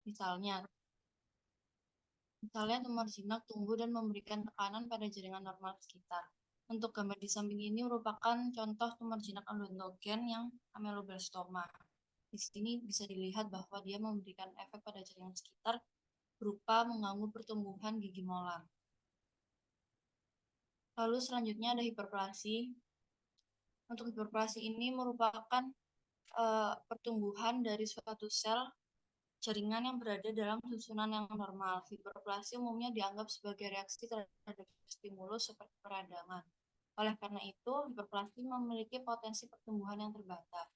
Misalnya tumor jinak tumbuh dan memberikan tekanan pada jaringan normal sekitar. Untuk gambar di samping ini merupakan contoh tumor jinak endontogen yang ameloblastoma. Di sini bisa dilihat bahwa dia memberikan efek pada jaringan sekitar berupa mengganggu pertumbuhan gigi molar. Lalu selanjutnya ada hiperplasi. Untuk hiperplasi ini merupakan pertumbuhan dari suatu sel jaringan yang berada dalam susunan yang normal. Hiperplasi umumnya dianggap sebagai reaksi terhadap stimulus seperti peradangan. Oleh karena itu, hiperplasi memiliki potensi pertumbuhan yang terbatas.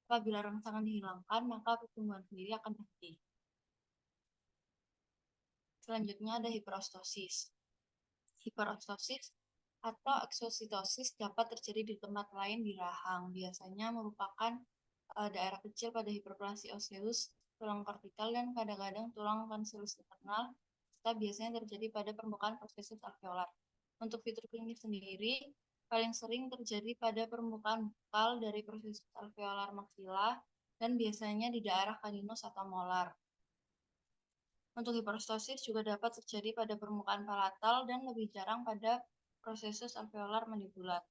Apabila rangsangan dihilangkan, maka pertumbuhan sendiri akan berhenti. Selanjutnya ada hiperostosis. Hiperostosis atau eksositosis dapat terjadi di tempat lain di rahang. Biasanya merupakan daerah kecil pada hiperplasi osseus, tulang kortikal, dan kadang-kadang tulang cancellus internal, serta biasanya terjadi pada permukaan prosesus alveolar. Untuk fitur klinis sendiri, paling sering terjadi pada permukaan bukal dari prosesus alveolar maksila dan biasanya di daerah caninus atau molar. Untuk hiperostosis juga dapat terjadi pada permukaan palatal dan lebih jarang pada prosesus alveolar mandibular.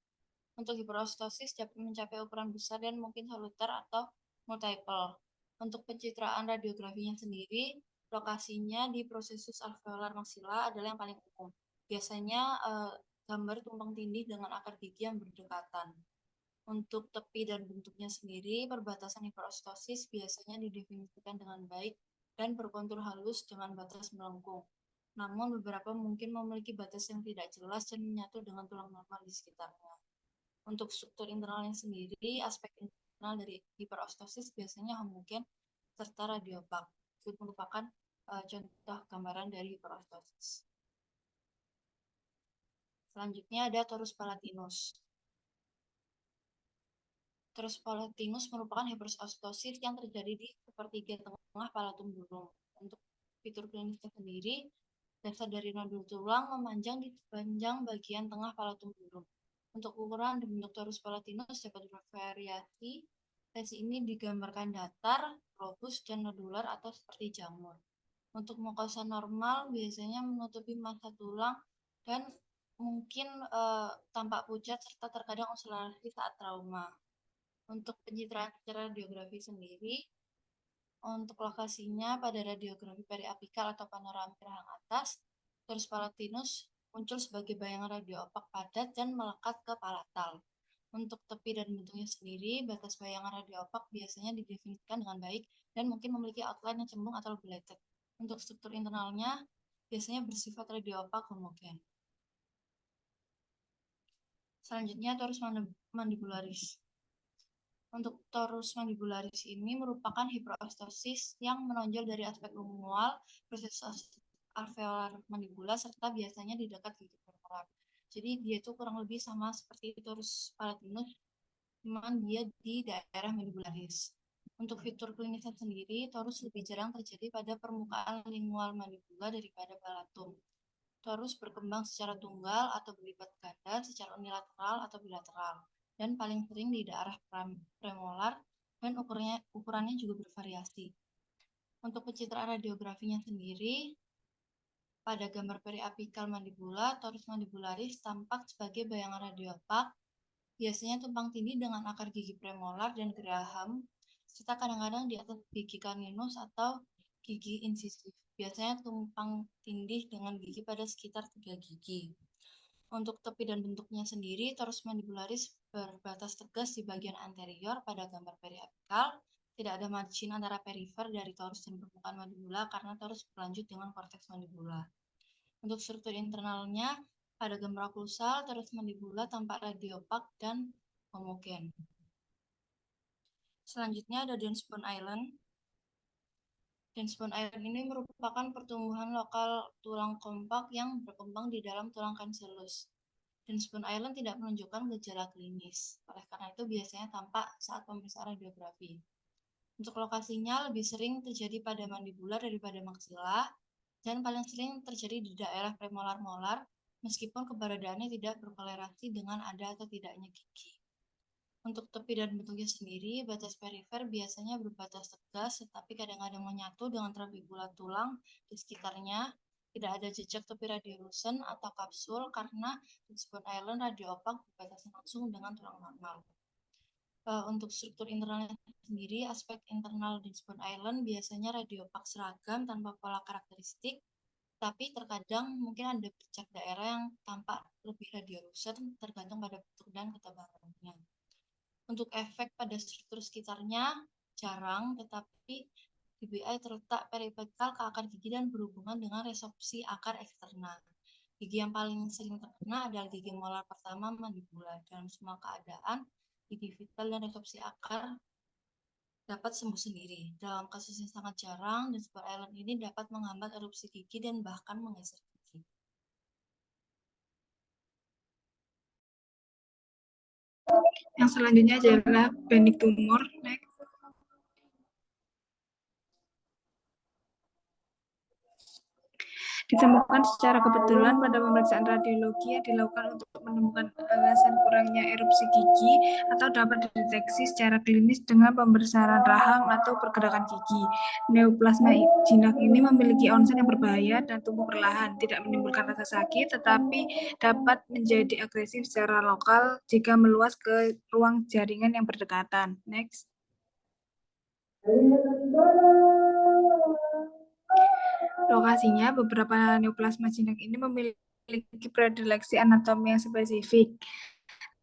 Untuk hiperostosis dapat mencapai ukuran besar dan mungkin saluter atau multiple. Untuk pencitraan radiografinya sendiri, lokasinya di prosesus alveolar maksila adalah yang paling umum. Biasanya gambar tumpang tindih dengan akar gigi yang berdekatan. Untuk tepi dan bentuknya sendiri, perbatasan hiperostosis biasanya didefinisikan dengan baik dan berkontur halus dengan batas melengkung. Namun beberapa mungkin memiliki batas yang tidak jelas dan menyatu dengan tulang normal di sekitarnya. Untuk struktur internalnya sendiri, aspek internal dari hiperostosis biasanya homogen serta radiopak. Itu merupakan contoh gambaran dari hiperostosis. Selanjutnya ada torus palatinus. Torus palatinus merupakan hiperostosis yang terjadi di sepertiga tengah palatum burung. Untuk fitur klinisnya sendiri, dasar dari nodul tulang memanjang di sepanjang bagian tengah palatum burung. Untuk ukuran dan bentuk torus palatinus dapat bervariasi. Lesi ini digambarkan datar, globus, dan nodular atau seperti jamur. Untuk mukosa normal biasanya menutupi massa tulang dan mungkin tampak pucat serta terkadang oscillasi saat trauma. Untuk pencitraan secara radiografi sendiri, untuk lokasinya pada radiografi periapikal atau panoramik rahang atas, torus palatinus muncul sebagai bayangan radio opak padat dan melekat ke palatal. Untuk tepi dan bentuknya sendiri, batas bayangan radio opak biasanya didefinisikan dengan baik dan mungkin memiliki outline yang cembung atau belated. Untuk struktur internalnya, biasanya bersifat radio opak homogen. Selanjutnya, torus mandibularis. Untuk torus mandibularis ini merupakan hiperostosis yang menonjol dari aspek lingual, proses alveolar mandibula, serta biasanya di dekat gigi premolar. Jadi dia itu kurang lebih sama seperti torus palatinus, cuman dia di daerah mandibularis. Untuk fitur klinisnya sendiri, torus lebih jarang terjadi pada permukaan lingual mandibula daripada palatum. Torus berkembang secara tunggal atau berlipat ganda, secara unilateral atau bilateral, dan paling sering di daerah premolar dan ukurannya juga bervariasi. Untuk pencitraan radiografinya sendiri, pada gambar periapikal mandibula, torus mandibularis tampak sebagai bayangan radiopak, biasanya tumpang tindih dengan akar gigi premolar dan geraham, serta kadang-kadang di atas gigi caninus atau gigi insisif. Biasanya tumpang tindih dengan gigi pada sekitar 3 gigi. Untuk tepi dan bentuknya sendiri, torus mandibularis berbatas tegas di bagian anterior pada gambar periapikal. Tidak ada margin antara perifer dari torus dan permukaan mandibula karena torus berlanjut dengan korteks mandibula. Untuk struktur internalnya, pada gambar oklusal, torus mandibula tampak radiopak dan homogen. Selanjutnya ada Densbone Island. Densbone Island ini merupakan pertumbuhan lokal tulang kompak yang berkembang di dalam tulang cancellus. Densbone Island tidak menunjukkan gejala klinis. Oleh karena itu biasanya tampak saat pemeriksaan radiografi. Untuk lokasinya lebih sering terjadi pada mandibula daripada maksila dan paling sering terjadi di daerah premolar-molar meskipun keberadaannya tidak berkorelasi dengan ada atau tidaknya gigi. Untuk tepi dan bentuknya sendiri, batas perifer biasanya berbatas tegas, tetapi kadang-kadang menyatu dengan trabekula tulang di sekitarnya. Tidak ada jejak tepi radiolucent atau kapsul karena Ridgebone Island radioopak berbatasan langsung dengan tulang normal. Untuk struktur internalnya sendiri, aspek internal Ridgebone Island biasanya radioopak seragam tanpa pola karakteristik, tapi terkadang mungkin ada jejak daerah yang tampak lebih radiolucent tergantung pada bentuk dan ketebalannya. Untuk efek pada struktur sekitarnya jarang, tetapi GBI terletak peripikal ke akar gigi dan berhubungan dengan resorpsi akar eksternal. Gigi yang paling sering terkena adalah gigi molar pertama mandibula. Dalam semua keadaan, gigi vital dan resorpsi akar dapat sembuh sendiri. Dalam kasus yang sangat jarang, Ridgebone Island ini dapat menghambat erupsi gigi dan bahkan menggeser gigi. Yang selanjutnya adalah benign tumor. Next. Ditemukan secara kebetulan pada pemeriksaan radiologi yang dilakukan untuk menemukan alasan kurangnya erupsi gigi atau dapat dideteksi secara klinis dengan pembesaran rahang atau pergerakan gigi. Neoplasma jinak ini memiliki onset yang berbahaya dan tumbuh perlahan, tidak menimbulkan rasa sakit, tetapi dapat menjadi agresif secara lokal jika meluas ke ruang jaringan yang berdekatan. Next. Lokasinya, beberapa neoplasma jinak ini memiliki predileksi anatomi yang spesifik.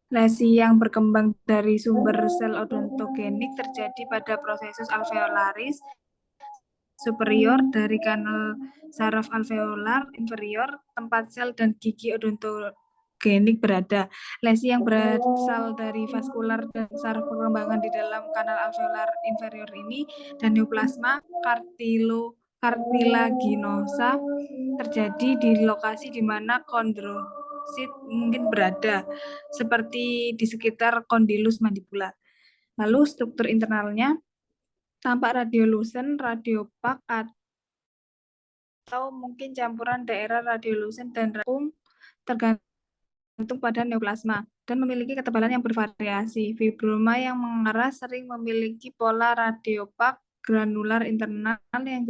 Lesi yang berkembang dari sumber sel odontogenik terjadi pada prosesus alveolaris superior dari kanal saraf alveolar inferior, tempat sel dan gigi odontogenik berada. Lesi yang berasal dari vaskular dan saraf perkembangan di dalam kanal alveolar inferior ini dan neoplasma cartilaginosa terjadi di lokasi di mana kondrosit mungkin berada, seperti di sekitar kondilus mandibula. Lalu struktur internalnya tampak radiolucent, radiopak, atau mungkin campuran daerah radiolucent dan rakum tergantung pada neoplasma dan memiliki ketebalan yang bervariasi. Fibroma yang mengarah sering memiliki pola radiopak granular internal yang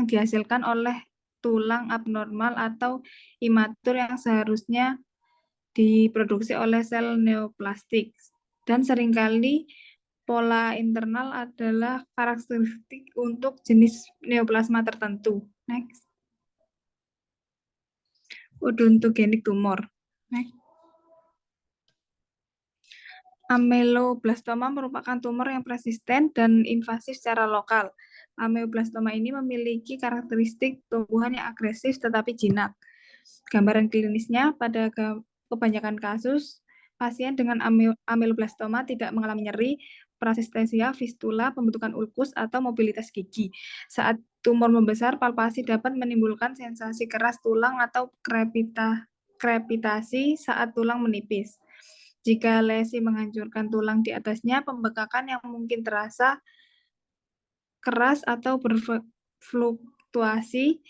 dihasilkan oleh tulang abnormal atau imatur yang seharusnya diproduksi oleh sel neoplastik. Dan seringkali pola internal adalah karakteristik untuk jenis neoplasma tertentu. Next. Odontogenik tumor. Next. Ameloblastoma merupakan tumor yang persisten dan invasif secara lokal. Ameloblastoma ini memiliki karakteristik tumbuhan yang agresif tetapi jinak. Gambaran klinisnya, pada kebanyakan kasus, pasien dengan ameloblastoma tidak mengalami nyeri, parestesia, fistula, pembentukan ulkus, atau mobilitas gigi. Saat tumor membesar, palpasi dapat menimbulkan sensasi keras tulang atau krepitasi saat tulang menipis. Jika lesi menghancurkan tulang di atasnya, pembekakan yang mungkin terasa keras atau berfluktuasi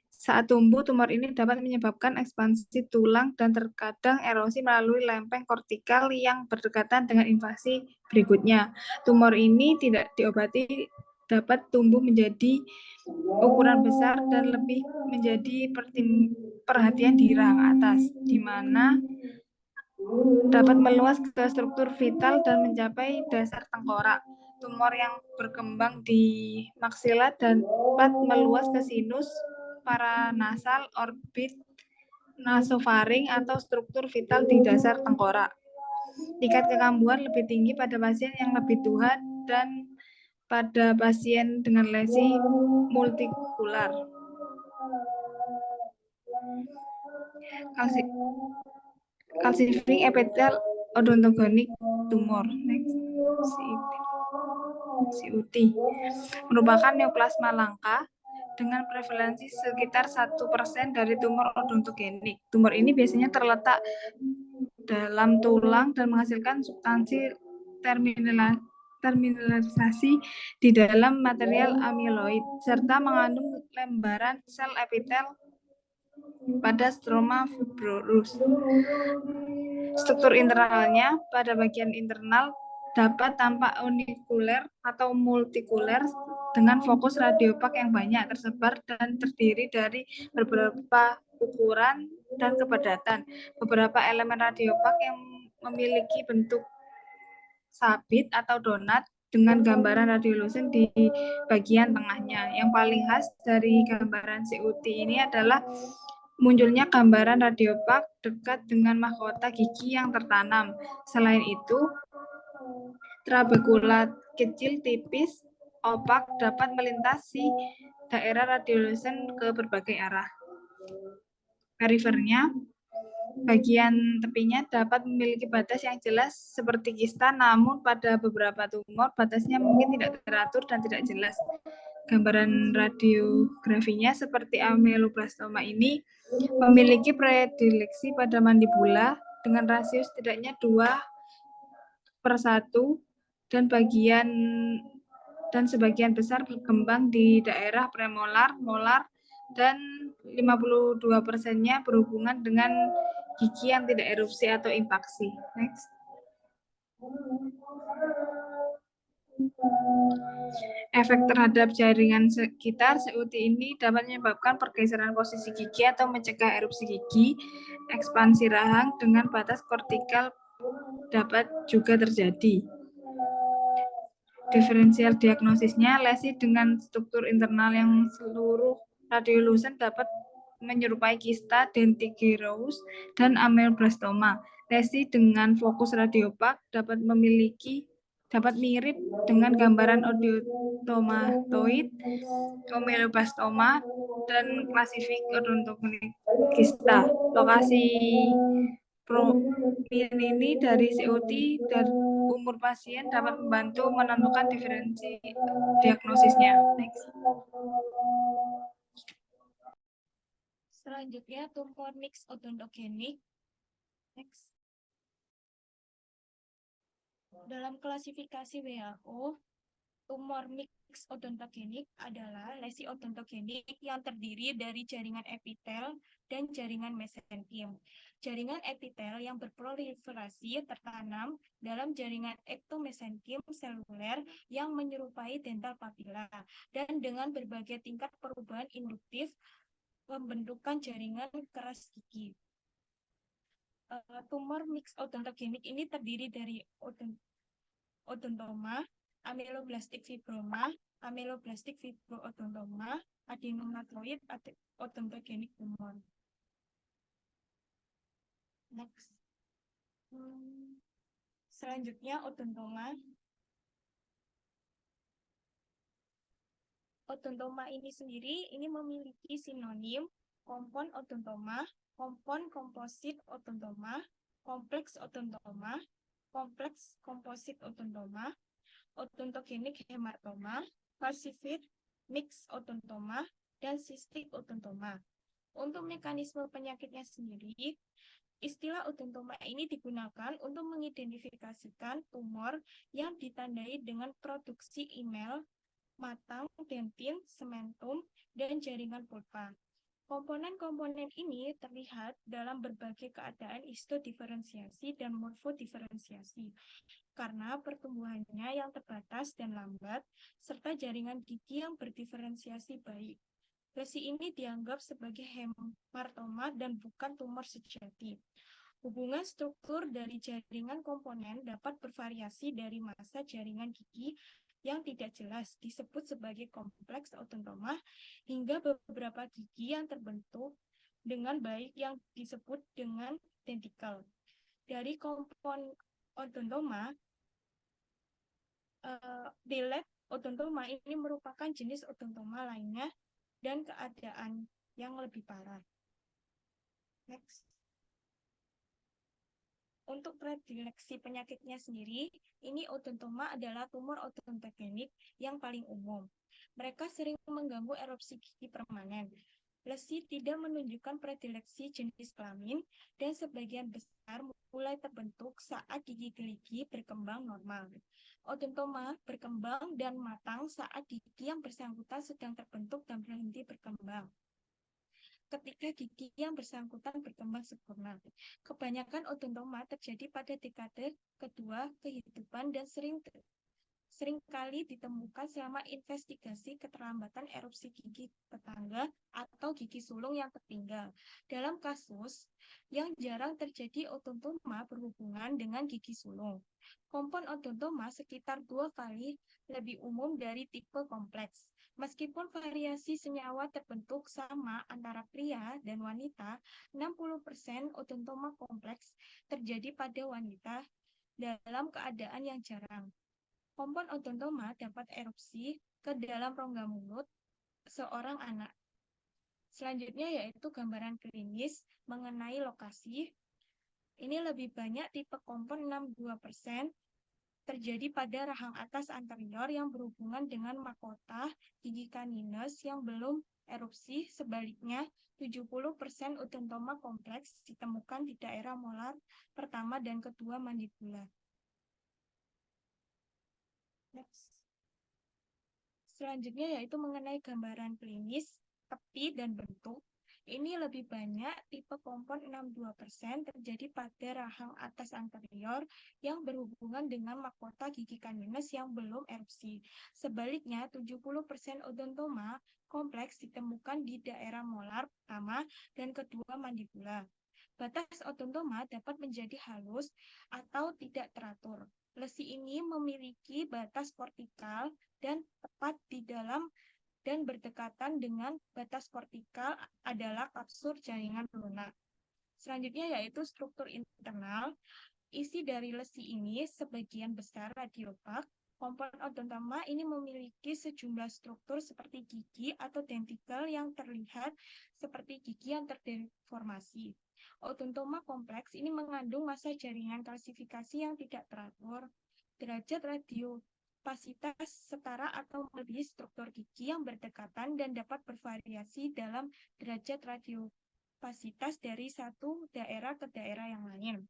saat tumbuh. Tumor ini dapat menyebabkan ekspansi tulang dan terkadang erosi melalui lempeng kortikal yang berdekatan dengan invasi berikutnya. Tumor ini tidak diobati dapat tumbuh menjadi ukuran besar dan lebih menjadi perhatian di rahang atas, di mana dapat meluas ke struktur vital dan mencapai dasar tengkorak. Tumor yang berkembang di maksila dapat meluas ke sinus, paranasal, orbit nasofaring, atau struktur vital di dasar tengkorak. Tingkat kekambuhan lebih tinggi pada pasien yang lebih tua dan pada pasien dengan lesi multikular. Calcifying epithelial odontogenik tumor. Next. CUT merupakan neoplasma langka dengan prevalensi sekitar 1% dari tumor odontogenik. Tumor ini biasanya terletak dalam tulang dan menghasilkan substansi terminalisasi di dalam material amiloid serta mengandung lembaran sel epitel pada stroma fibrosus. Struktur internalnya pada bagian internal dapat tampak unikuler atau multikuler dengan fokus radiopak yang banyak tersebar dan terdiri dari beberapa ukuran dan kepadatan. Beberapa elemen radiopak yang memiliki bentuk sabit atau donat dengan gambaran radiolusen di bagian tengahnya. Yang paling khas dari gambaran CUT ini adalah munculnya gambaran radiopak dekat dengan mahkota gigi yang tertanam. Selain itu, trabekula kecil tipis opak dapat melintasi daerah radiolusen ke berbagai arah. Perifernya, bagian tepinya dapat memiliki batas yang jelas seperti kista, namun pada beberapa tumor batasnya mungkin tidak teratur dan tidak jelas. Gambaran radiografinya seperti ameloblastoma ini memiliki predileksi pada mandibula dengan rasio setidaknya 2/1 dan sebagian besar berkembang di daerah premolar, molar, dan 52%-nya berhubungan dengan gigi yang tidak erupsi atau impaksi. Next. Efek terhadap jaringan sekitar CUT ini dapat menyebabkan pergeseran posisi gigi atau mencegah erupsi gigi. Ekspansi rahang dengan batas kortikal dapat juga terjadi. Diferensial diagnosisnya, lesi dengan struktur internal yang seluruh radiolusen dapat menyerupai kista, dentigerous, dan ameloblastoma. Lesi dengan fokus radiopak dapat mirip dengan gambaran odontomatoid, ameloblastoma, dan klasifik odontogenik kista. Lokasi ini dari CUT dan umur pasien dapat membantu menentukan diferensi diagnosisnya. Next. Selanjutnya, tumor mix odontogenik. Next. Dalam klasifikasi WHO, tumor mix odontogenik adalah lesi odontogenik yang terdiri dari jaringan epitel dan jaringan mesenkim. Jaringan epitel yang berproliferasi tertanam dalam jaringan ektomesenkim seluler yang menyerupai dental papila dan dengan berbagai tingkat perubahan induktif pembentukan jaringan keras gigi. Tumor mix odontogenik ini terdiri dari odontoma, ameloblastik fibroma, ameloblastik fibroodontoma, adenomatoid odontogenik tumor. Next. Selanjutnya odontoma. Odontoma ini sendiri memiliki sinonim kompon odontoma, kompon komposit odontoma, kompleks odontoma, kompleks komposit odontoma, odontogenik hematoma, falsified mix odontoma, dan cystic odontoma. Untuk mekanisme penyakitnya sendiri, istilah odontoma ini digunakan untuk mengidentifikasikan tumor yang ditandai dengan produksi email, matang, dentin, sementum, dan jaringan pulpa. Komponen-komponen ini terlihat dalam berbagai keadaan histodiferensiasi dan morfodiferensiasi karena pertumbuhannya yang terbatas dan lambat, serta jaringan gigi yang berdiferensiasi baik. Lesi ini dianggap sebagai hemartoma dan bukan tumor sejati. Hubungan struktur dari jaringan komponen dapat bervariasi dari massa jaringan gigi yang tidak jelas disebut sebagai kompleks odontoma hingga beberapa gigi yang terbentuk dengan baik yang disebut dengan dentikel. Dari kompon odontoma, delayed odontoma ini merupakan jenis odontoma lainnya dan keadaan yang lebih parah. Next. Untuk predileksi penyakitnya sendiri, ini odontoma adalah tumor odontogenik yang paling umum. Mereka sering mengganggu erupsi gigi permanen. Lesi tidak menunjukkan predileksi jenis kelamin dan sebagian besar mulai terbentuk saat gigi gerigi berkembang normal. Odontoma berkembang dan matang saat gigi yang bersangkutan sedang terbentuk dan berhenti berkembang. ketika gigi yang bersangkutan berkembang sempurna. Kebanyakan odontoma terjadi pada dekade kedua kehidupan dan seringkali ditemukan selama investigasi keterlambatan erupsi gigi tetangga atau gigi sulung yang tertinggal. Dalam kasus yang jarang terjadi odontoma berhubungan dengan gigi sulung. Kompon odontoma sekitar 2 kali lebih umum dari tipe kompleks. Meskipun variasi senyawa terbentuk sama antara pria dan wanita, 60% odontoma kompleks terjadi pada wanita dalam keadaan yang jarang. Kompon odontoma dapat erupsi ke dalam rongga mulut seorang anak. Selanjutnya yaitu gambaran klinis mengenai lokasi. Ini lebih banyak tipe kompon 62% terjadi pada rahang atas anterior yang berhubungan dengan mahkota gigi caninus yang belum erupsi. Sebaliknya, 70% odontoma kompleks ditemukan di daerah molar pertama dan kedua mandibula. Next. Selanjutnya yaitu mengenai gambaran klinis, tepi, dan bentuk. Ini lebih banyak tipe kompon 62% terjadi pada rahang atas anterior yang berhubungan dengan mahkota gigi caninus yang belum erupsi. Sebaliknya, 70% odontoma kompleks ditemukan di daerah molar pertama dan kedua mandibula. Batas odontoma dapat menjadi halus atau tidak teratur. Lesi ini memiliki batas kortikal dan tepat di dalam dan berdekatan dengan batas kortikal adalah kapsul jaringan lunak. Selanjutnya yaitu struktur internal. Isi dari lesi ini sebagian besar radiopak. Kompon odontoma ini memiliki sejumlah struktur seperti gigi atau dentikel yang terlihat seperti gigi yang terdeformasi. Odontoma kompleks ini mengandung massa jaringan kalsifikasi yang tidak teratur. Derajat radiopasitas setara atau melebihi struktur gigi yang berdekatan dan dapat bervariasi dalam derajat radiopasitas dari satu daerah ke daerah yang lain,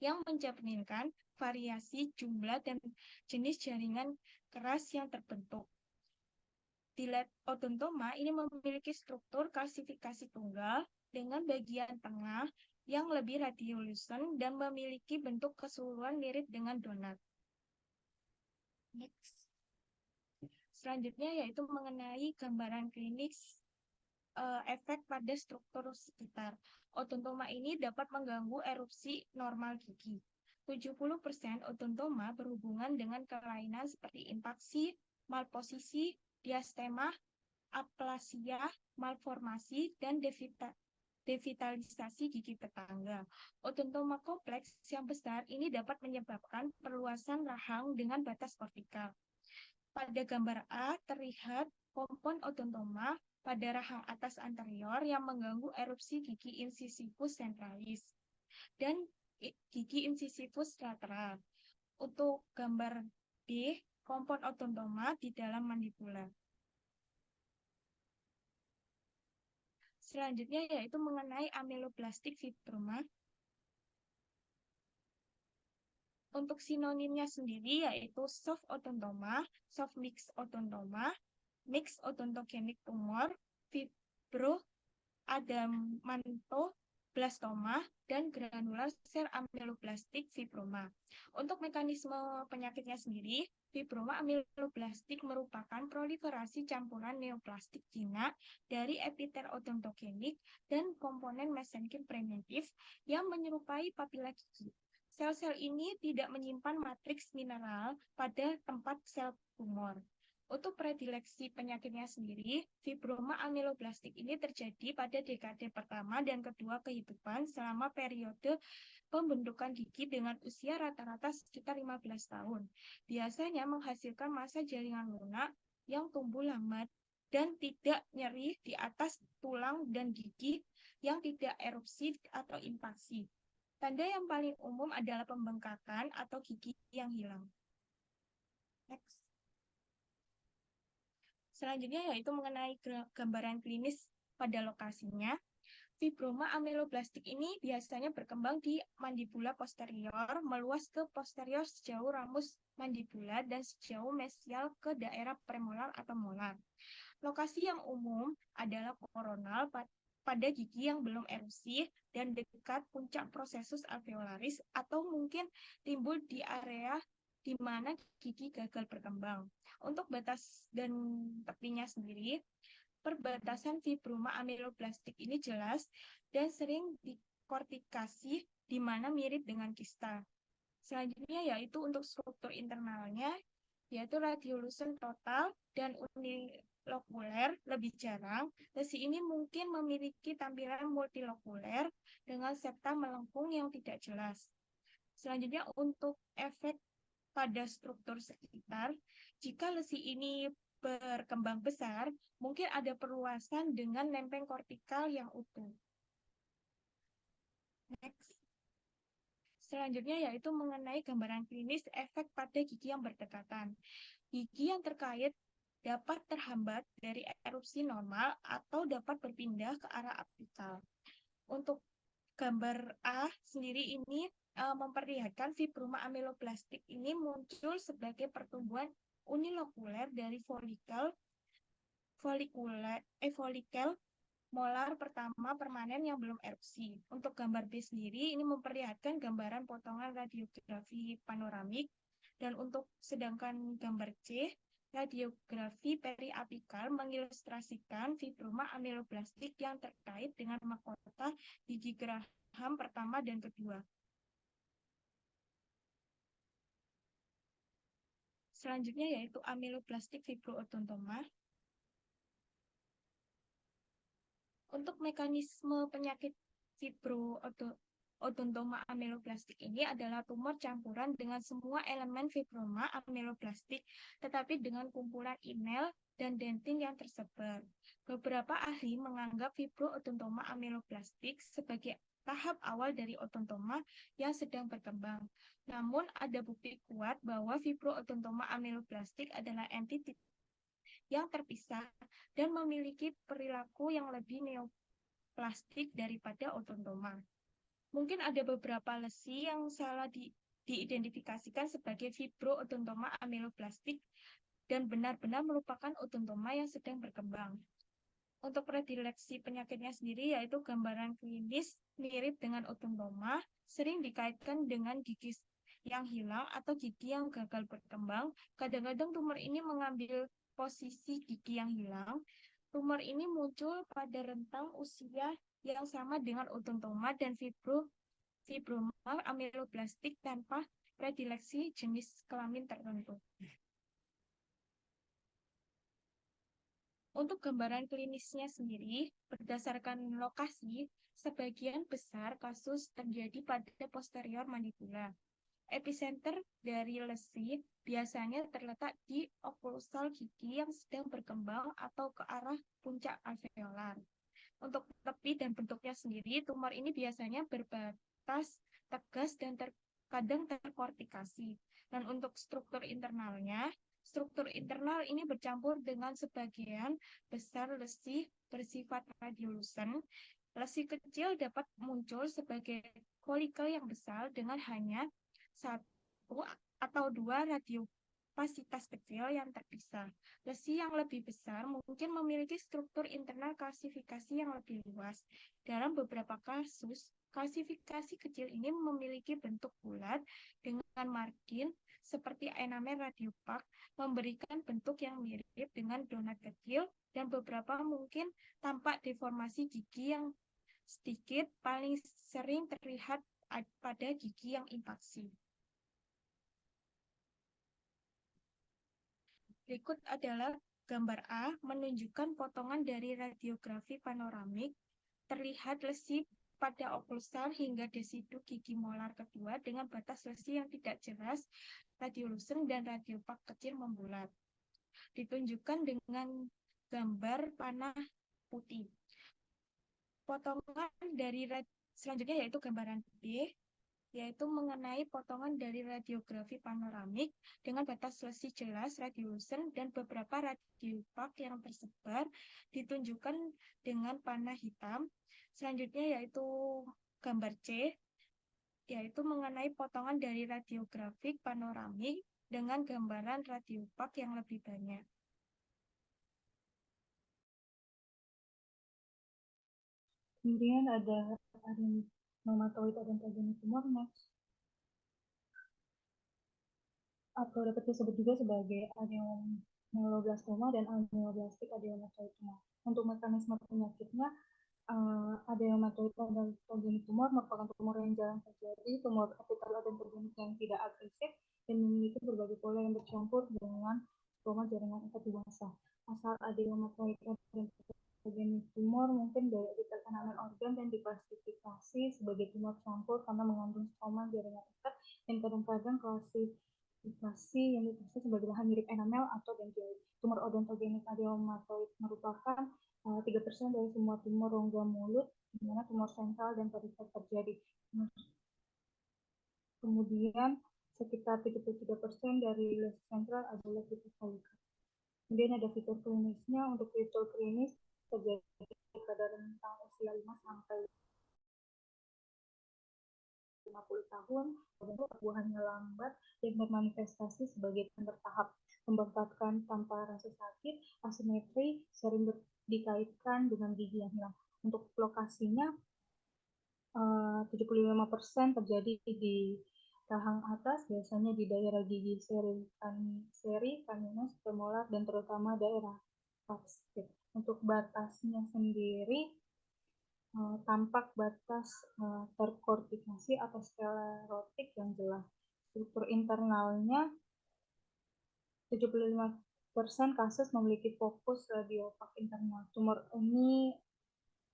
yang mencerminkan variasi jumlah dan jenis jaringan keras yang terbentuk. Dilet odontoma ini memiliki struktur kalsifikasi tunggal dengan bagian tengah yang lebih radiolucent dan memiliki bentuk keseluruhan mirip dengan donat. Next. Selanjutnya yaitu mengenai gambaran klinis efek pada struktur sekitar. Odontoma ini dapat mengganggu erupsi normal gigi. 70% odontoma berhubungan dengan kelainan seperti impaksi, malposisi, diastema, aplasia, malformasi, dan devitalisasi gigi tetangga. Odontoma kompleks yang besar ini dapat menyebabkan perluasan rahang dengan batas kortikal. Pada gambar A terlihat kompon odontoma pada rahang atas anterior yang mengganggu erupsi gigi incisivus centralis dan gigi incisivus lateral. Untuk gambar B, kompon odontoma di dalam mandibula. Selanjutnya yaitu mengenai ameloblastik fibroma. Untuk sinonimnya sendiri yaitu soft odontoma, soft mixed odontoma, mixed odontogenic tumor, fibroadamantoblastoma, dan granular cell ameloblastik fibroma. Untuk mekanisme penyakitnya sendiri, fibroma ameloblastik merupakan proliferasi campuran neoplastik jinak dari epitel odontogenik dan komponen mesenkim primitif yang menyerupai papila gigi. Sel-sel ini tidak menyimpan matriks mineral pada tempat sel tumor. Untuk predileksi penyakitnya sendiri, fibroma ameloblastik ini terjadi pada dekade pertama dan kedua kehidupan selama periode pembentukan gigi dengan usia rata-rata sekitar 15 tahun. Biasanya menghasilkan massa jaringan lunak yang tumbuh lambat dan tidak nyeri di atas tulang dan gigi yang tidak erupsi atau impaksi. Tanda yang paling umum adalah pembengkakan atau gigi yang hilang. Next. Selanjutnya yaitu mengenai gambaran klinis pada lokasinya. Fibroma ameloblastik ini biasanya berkembang di mandibula posterior, meluas ke posterior sejauh ramus mandibula dan sejauh mesial ke daerah premolar atau molar. Lokasi yang umum adalah koronal pada gigi yang belum erosi dan dekat puncak prosesus alveolaris, atau mungkin timbul di area di mana gigi gagal berkembang. Untuk batas dan tepinya sendiri, perbatasan fibroma ameloblastik ini jelas dan sering dikortikasi di mana mirip dengan kista. Selanjutnya yaitu untuk struktur internalnya, yaitu radiolucent total dan unilokuler lebih jarang. Lesi ini mungkin memiliki tampilan multilokuler dengan septa melengkung yang tidak jelas. Selanjutnya untuk efek pada struktur sekitar, jika lesi ini berkembang besar, mungkin ada perluasan dengan lempeng kortikal yang utuh. Next. Selanjutnya yaitu mengenai gambaran klinis efek pada gigi yang berdekatan. Gigi yang terkait dapat terhambat dari erupsi normal atau dapat berpindah ke arah apikal. Untuk gambar A sendiri ini memperlihatkan fibroma ameloblastik ini muncul sebagai pertumbuhan unilokuler dari folikel molar pertama permanen yang belum erupsi. Untuk gambar B sendiri ini memperlihatkan gambaran potongan radiografi panoramik, dan untuk sedangkan gambar C, radiografi periapikal mengilustrasikan fibroma ameloblastik yang terkait dengan mahkota gigi geraham pertama dan kedua. Selanjutnya yaitu ameloblastik fibroodontoma. Untuk mekanisme penyakit fibroodontoma ameloblastik ini adalah tumor campuran dengan semua elemen fibroma ameloblastik, tetapi dengan kumpulan inel dan dentin yang tersebar. Beberapa ahli menganggap fibroodontoma ameloblastik sebagai tahap awal dari odontoma yang sedang berkembang. Namun, ada bukti kuat bahwa fibroodontoma ameloblastik adalah entitas yang terpisah dan memiliki perilaku yang lebih neoplastik daripada odontoma. Mungkin ada beberapa lesi yang salah diidentifikasikan sebagai fibroodontoma ameloblastik dan benar-benar merupakan odontoma yang sedang berkembang. Untuk predileksi penyakitnya sendiri yaitu gambaran klinis mirip dengan odontoma, sering dikaitkan dengan gigi yang hilang atau gigi yang gagal berkembang. Kadang-kadang tumor ini mengambil posisi gigi yang hilang. Tumor ini muncul pada rentang usia yang sama dengan odontoma dan fibroma ameloblastik tanpa predileksi jenis kelamin tertentu. Untuk gambaran klinisnya sendiri, berdasarkan lokasi, sebagian besar kasus terjadi pada posterior mandibula. Epicenter dari lesi biasanya terletak di oklusal gigi yang sedang berkembang atau ke arah puncak alveolar. Untuk tepi dan bentuknya sendiri, tumor ini biasanya berbatas, tegas, dan kadang terkortikasi. Dan untuk struktur internalnya, struktur internal ini bercampur dengan sebagian besar lesi bersifat radiolucent. Lesi kecil dapat muncul sebagai folikel yang besar dengan hanya satu atau dua radiopasitas kecil yang terpisah. Lesi yang lebih besar mungkin memiliki struktur internal kalsifikasi yang lebih luas. Dalam beberapa kasus, kalsifikasi kecil ini memiliki bentuk bulat dengan margin seperti enamel radiopak, memberikan bentuk yang mirip dengan donat kecil, dan beberapa mungkin tampak deformasi gigi yang sedikit, paling sering terlihat pada gigi yang invaksi. Berikut adalah gambar A menunjukkan potongan dari radiografi panoramik. Terlihat lesi pada oklusal hingga desidu gigi molar kedua dengan batas lesi yang tidak jelas, radiolucent dan radiopak kecil membulat. Ditunjukkan dengan gambar panah putih. Potongan dari selanjutnya yaitu gambaran B, yaitu mengenai potongan dari radiografi panoramik dengan batas lesi jelas, radiolucent, dan beberapa radiopak yang tersebar, ditunjukkan dengan panah hitam. Selanjutnya yaitu gambar C, yaitu mengenai potongan dari radiografi panoramik dengan gambaran radiopak yang lebih banyak. Kemudian ada adenomatoid odontogenic tumor atau dapat disebut juga sebagai adenomyeloblastoma dan ameoblastic adenomatoid tumor. Untuk mekanisme penyakitnya, adenomatoid odontogenic tumor merupakan tumor yang jarang terjadi, tumor epitel odontogenik yang tidak agresif dan memiliki berbagai pola yang bercampur dengan stoma jaringan infeksi basal. Asal adenomatoid odontogenic tumor mungkin dari epitel enamel organ dan diklasifikasi sebagai tumor campur karena mengandung stoma jaringan infeksi dan kadang-kadang klasifikasi yang dikasih sebagai bahan mirip enamel atau dendrioid. Tumor odontogenik adenomatoid merupakan 3% dari semua tumor rongga mulut, di mana tumor sentral dan perifer terjadi. Kemudian sekitar 73% dari lesi sentral adalah fitur folikel. Kemudian ada fitur klinisnya. Untuk fitur klinis terjadi pada rentang usia 5 sampai 50 tahun, pertumbuhannya lambat dan bermanifestasi sebagai bertahap. Pembengkakan tanpa rasa sakit, asimetri, sering dikaitkan dengan gigi yang hilang. Untuk lokasinya, 75% terjadi di rahang atas, biasanya di daerah gigi seri, caninus, premolar, dan terutama daerah kapstik. Untuk batasnya sendiri, tampak batas terkortikasi atau sklerotik yang jelas. Struktur internalnya 75% kasus memiliki fokus radiopak internal. Tumor ini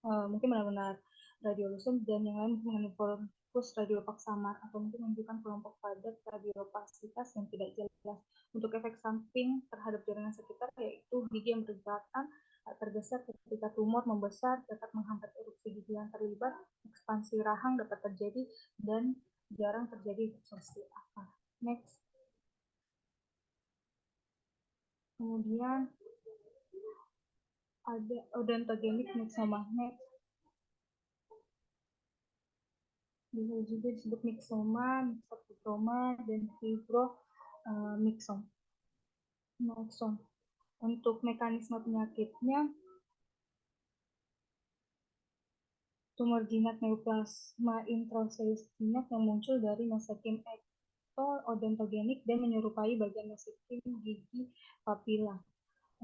mungkin benar-benar radiolusen dan yang lain mengandung fokus radiopak samar atau mungkin menunjukkan kelompok padat radiopasitas yang tidak jelas. Untuk efek samping terhadap jaringan sekitar yaitu gigi yang berdekatan tergeser ketika tumor membesar, dapat menghambat erupsi gigi yang terlibat, ekspansi rahang dapat terjadi dan jarang terjadi distorsi akar. Next. Kemudian ada odontogenic myxoma. Next. Bisa juga disebut myxoma, myxofibroma, dan fibromyxom. Untuk mekanisme penyakitnya, tumor jinak neoplasma intraoseus jinak yang muncul dari mesenchym ekto-odontogenik dan menyerupai bagian mesenchym gigi papila.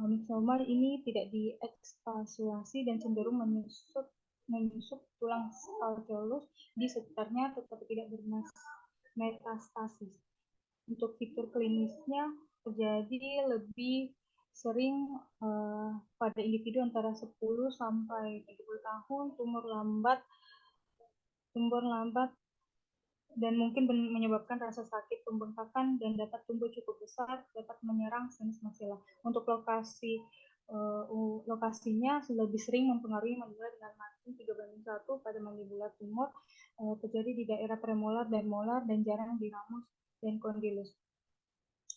Myxoma ini tidak diekspasuasi dan cenderung menyusup tulang alveolus di sekitarnya tetapi tidak bermetastasis. Untuk fitur klinisnya terjadi lebih sering pada individu antara 10 sampai 30 tahun, tumor lambat dan mungkin menyebabkan rasa sakit, pembengkakan, dan dapat tumbuh cukup besar, dapat menyerang sinus maksila. Untuk lokasinya lebih sering mempengaruhi mandibula dengan margin 3:1 pada mandibula tumor, terjadi di daerah premolar dan molar dan jarang di ramus dan kondilus.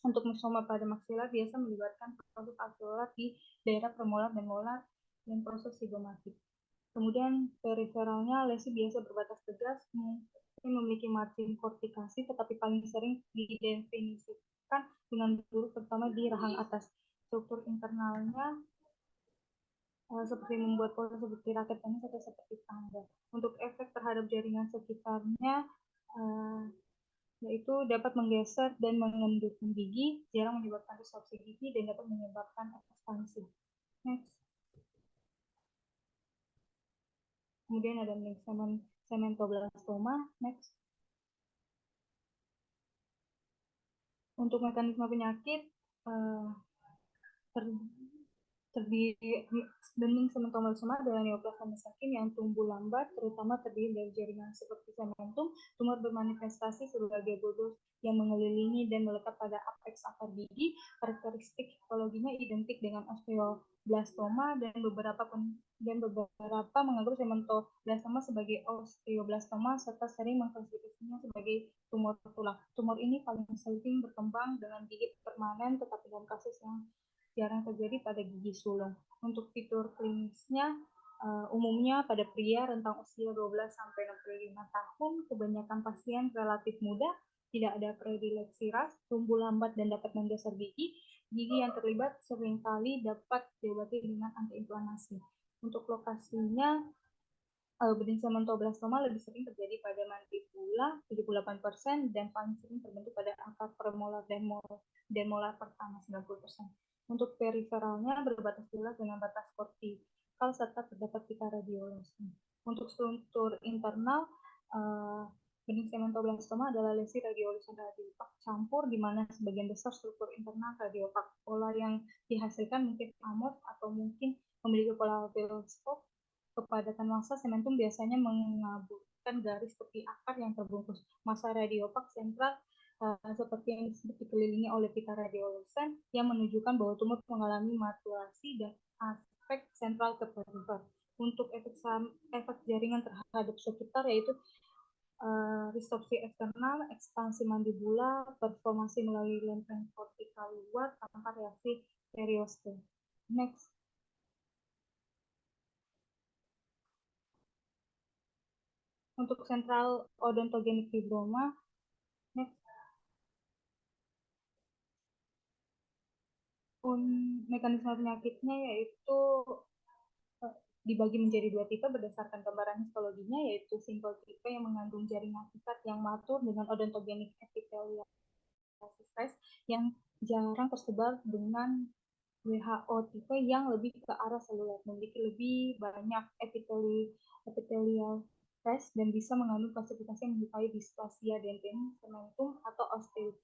Untuk myxoma pada maksila biasa melibatkan proses alveolar di daerah premolar dan molar dan proses sigomatik. Kemudian periferalnya lesi biasa berbatas tegas, memiliki margin kortikasi, tetapi paling sering didefinisikan dengan buruk terutama di rahang atas. Struktur internalnya seperti membuat pola seperti raket tenis atau seperti tangga. Untuk efek terhadap jaringan sekitarnya yaitu dapat menggeser dan mengendutkan gigi, jarang menyebabkan distorsi gigi dan dapat menyebabkan ekspansi. Next. Kemudian ada cementoblastoma. Next. Untuk mekanisme penyakit terdiri bening cementoblastoma adalah neoplasma mesenchym yang tumbuh lambat, terutama terdiri dari jaringan seperti cementum. Tumor bermanifestasi sebagai bulbus yang mengelilingi dan melekat pada apeks akar gigi. Karakteristik histologinya identik dengan osteoblastoma dan beberapa menganggap cementoblastoma sebagai osteoblastoma serta sering mengklasifikasinya sebagai tumor tulang. Tumor ini paling sering berkembang dengan gigi permanen, tetapi dalam kasus yang jarang terjadi pada gigi sulung. Untuk fitur klinisnya, umumnya pada pria rentang usia 12 sampai 65 tahun, kebanyakan pasien relatif muda, tidak ada predileksi ras, tumbuh lambat dan dapat menggeser gigi. Gigi yang terlibat seringkali dapat diobati dengan antiinflamasi. Untuk lokasinya, Bening sementoblastoma lebih sering terjadi pada mandibula 78% dan paling sering terbentuk pada akar premolar dan molar pertama 90%. Untuk periferalnya berbatas jelas dengan batas kortikal serta terdapat pita radiolosi. Untuk struktur internal, bening sementoblastoma adalah lesi radiolusan radiopak campur di mana sebagian besar struktur internal radiopak. Pola yang dihasilkan mungkin amorf atau mungkin memiliki pola veloskop. Kepadatan massa sementum biasanya mengaburkan garis tepi akar yang terbungkus. Massa radiopak sentral seperti yang disebut dikelilingi oleh pita radiolusen yang menunjukkan bahwa tumor mengalami maturasi dan aspek sentral ke perifer. Untuk efek jaringan terhadap sekitar yaitu resorpsi eksternal, ekspansi mandibula, performasi melalui lempeng kortikal luar tanpa reaksi perioste. Next. Untuk sentral odontogenik fibroma, next. Mekanisme penyakitnya yaitu dibagi menjadi dua tipe berdasarkan gambaran histologinya, yaitu single tipe yang mengandung jaringan ikat yang matur dengan odontogenik epithelial yang jarang tersebar dengan WHO tipe yang lebih ke arah seluler, memiliki lebih banyak epithelial dan bisa mengandung klasifikasi yang menyerupai dysplasia dentin, sementum, atau osteoid.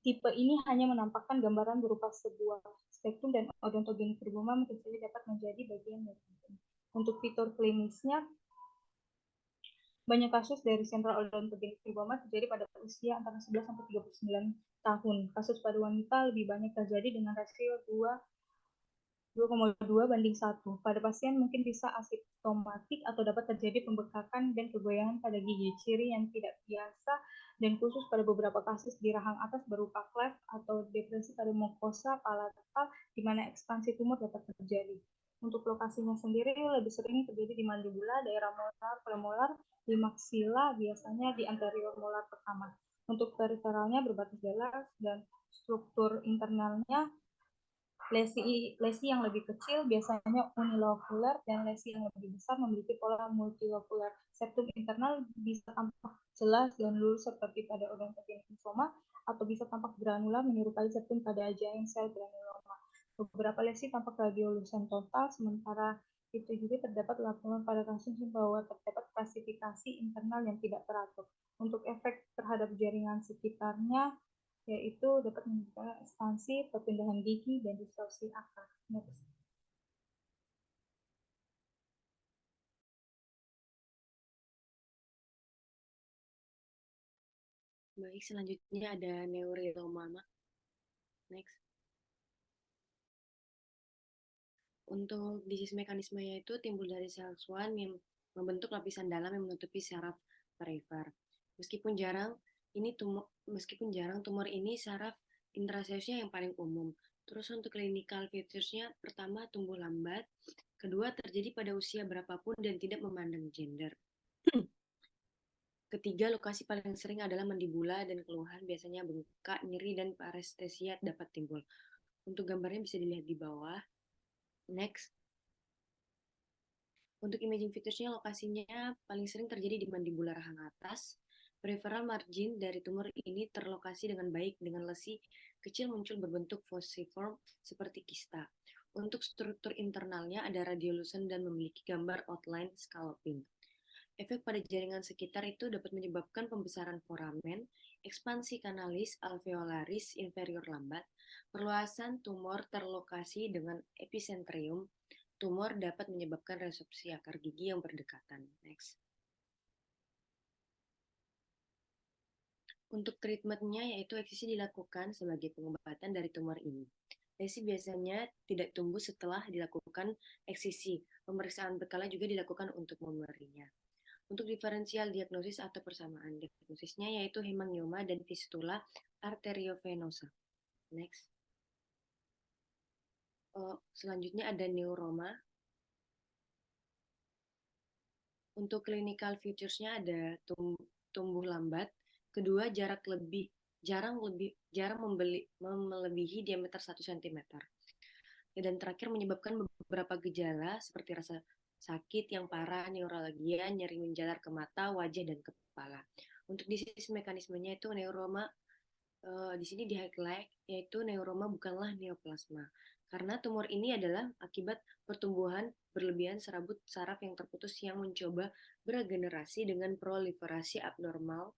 Tipe ini hanya menampakkan gambaran berupa sebuah spektrum dan odontogenik fibroma mungkin saja dapat menjadi bagian dari itu. Untuk fitur klinisnya, banyak kasus dari sentral odontogenik fibroma terjadi pada usia antara 11 sampai 39 tahun. Kasus pada wanita lebih banyak terjadi dengan rasio 2,2 banding 1. Pada pasien mungkin bisa asimptomatik atau dapat terjadi pembekakan dan kegoyangan pada gigi. Ciri yang tidak biasa dan khusus pada beberapa kasus di rahang atas berupa cleft atau depresi pada mukosa palatal di mana ekspansi tumor dapat terjadi. Untuk lokasinya sendiri lebih sering terjadi di mandibula, daerah molar, premolar, di maksila, biasanya di anterior molar pertama. Untuk periferalnya berbatas jelas dan struktur internalnya lesi yang lebih kecil biasanya unilokuler dan lesi yang lebih besar memiliki pola multilokuler. Septum internal bisa tampak jelas dan lurus seperti pada odontogenik lymphoma atau bisa tampak granular menyerupai septum pada giant cell granuloma. Beberapa lesi tampak radiolusen total, sementara itu juga terdapat laporan pada kasus bahwa terdapat klasifikasi internal yang tidak teratur. Untuk efek terhadap jaringan sekitarnya, yaitu dapat menyebabkan ekspansi, perpindahan gigi, dan distorsi akar. Next. Baik, selanjutnya ada neuriloma. Next. Untuk disease mekanismenya itu timbul dari sel Schwann yang membentuk lapisan dalam yang menutupi saraf perifer. Meskipun jarang tumor ini saraf intraselusnya yang paling umum. Terus untuk clinical features-nya, pertama tumbuh lambat, kedua terjadi pada usia berapapun dan tidak memandang gender. Ketiga, lokasi paling sering adalah mandibula dan keluhan biasanya bengkak, nyeri, dan parestesia dapat timbul. Untuk gambarnya bisa dilihat di bawah. Next. Untuk imaging features-nya, lokasinya paling sering terjadi di mandibula rahang atas. Peripheral margin dari tumor ini terlokasi dengan baik dengan lesi kecil muncul berbentuk fusiform seperti kista. Untuk struktur internalnya ada radiolusen dan memiliki gambar outline scalloping. Efek pada jaringan sekitar itu dapat menyebabkan pembesaran foramen, ekspansi kanalis alveolaris inferior lambat, perluasan tumor terlokasi dengan episentrium. Tumor dapat menyebabkan resorpsi akar gigi yang berdekatan. Next. Untuk treatmentnya yaitu eksisi dilakukan sebagai pengobatan dari tumor ini. Lesi biasanya tidak tumbuh setelah dilakukan eksisi. Pemeriksaan berkala juga dilakukan untuk memorinya. Untuk diferensial diagnosis atau persamaan diagnosisnya yaitu hemangioma dan fistula arteriovenosa. Next. Selanjutnya ada neuroma. Untuk clinical features-nya ada tumbuh lambat, kedua jarang melebihi diameter 1 cm. Dan terakhir menyebabkan beberapa gejala seperti rasa sakit yang parah, neuralgia, nyeri menjalar ke mata, wajah, dan kepala. Untuk disease mekanismenya itu neuroma, di sini di highlight, yaitu neuroma bukanlah neoplasma. Karena tumor ini adalah akibat pertumbuhan berlebihan serabut saraf yang terputus yang mencoba beregenerasi dengan proliferasi abnormal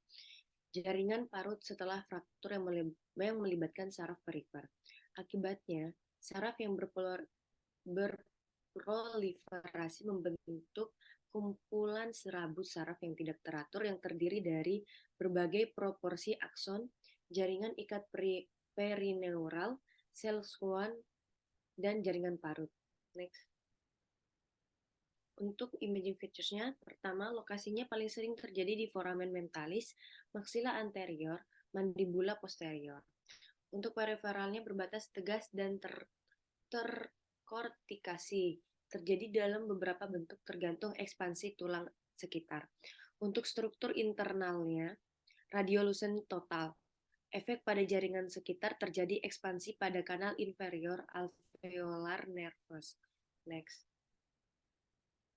jaringan parut setelah fraktur yang melibatkan saraf perifer. Akibatnya, saraf yang berproliferasi membentuk kumpulan serabut saraf yang tidak teratur yang terdiri dari berbagai proporsi akson, jaringan ikat perineural, sel Schwann, dan jaringan parut. Next. Untuk imaging features-nya, pertama, lokasinya paling sering terjadi di foramen mentalis, maxilla anterior, mandibula posterior. Untuk periferalnya berbatas tegas dan terkortikasi, terjadi dalam beberapa bentuk tergantung ekspansi tulang sekitar. Untuk struktur internalnya, radiolucent total. Efek pada jaringan sekitar terjadi ekspansi pada kanal inferior alveolar nervous. Next.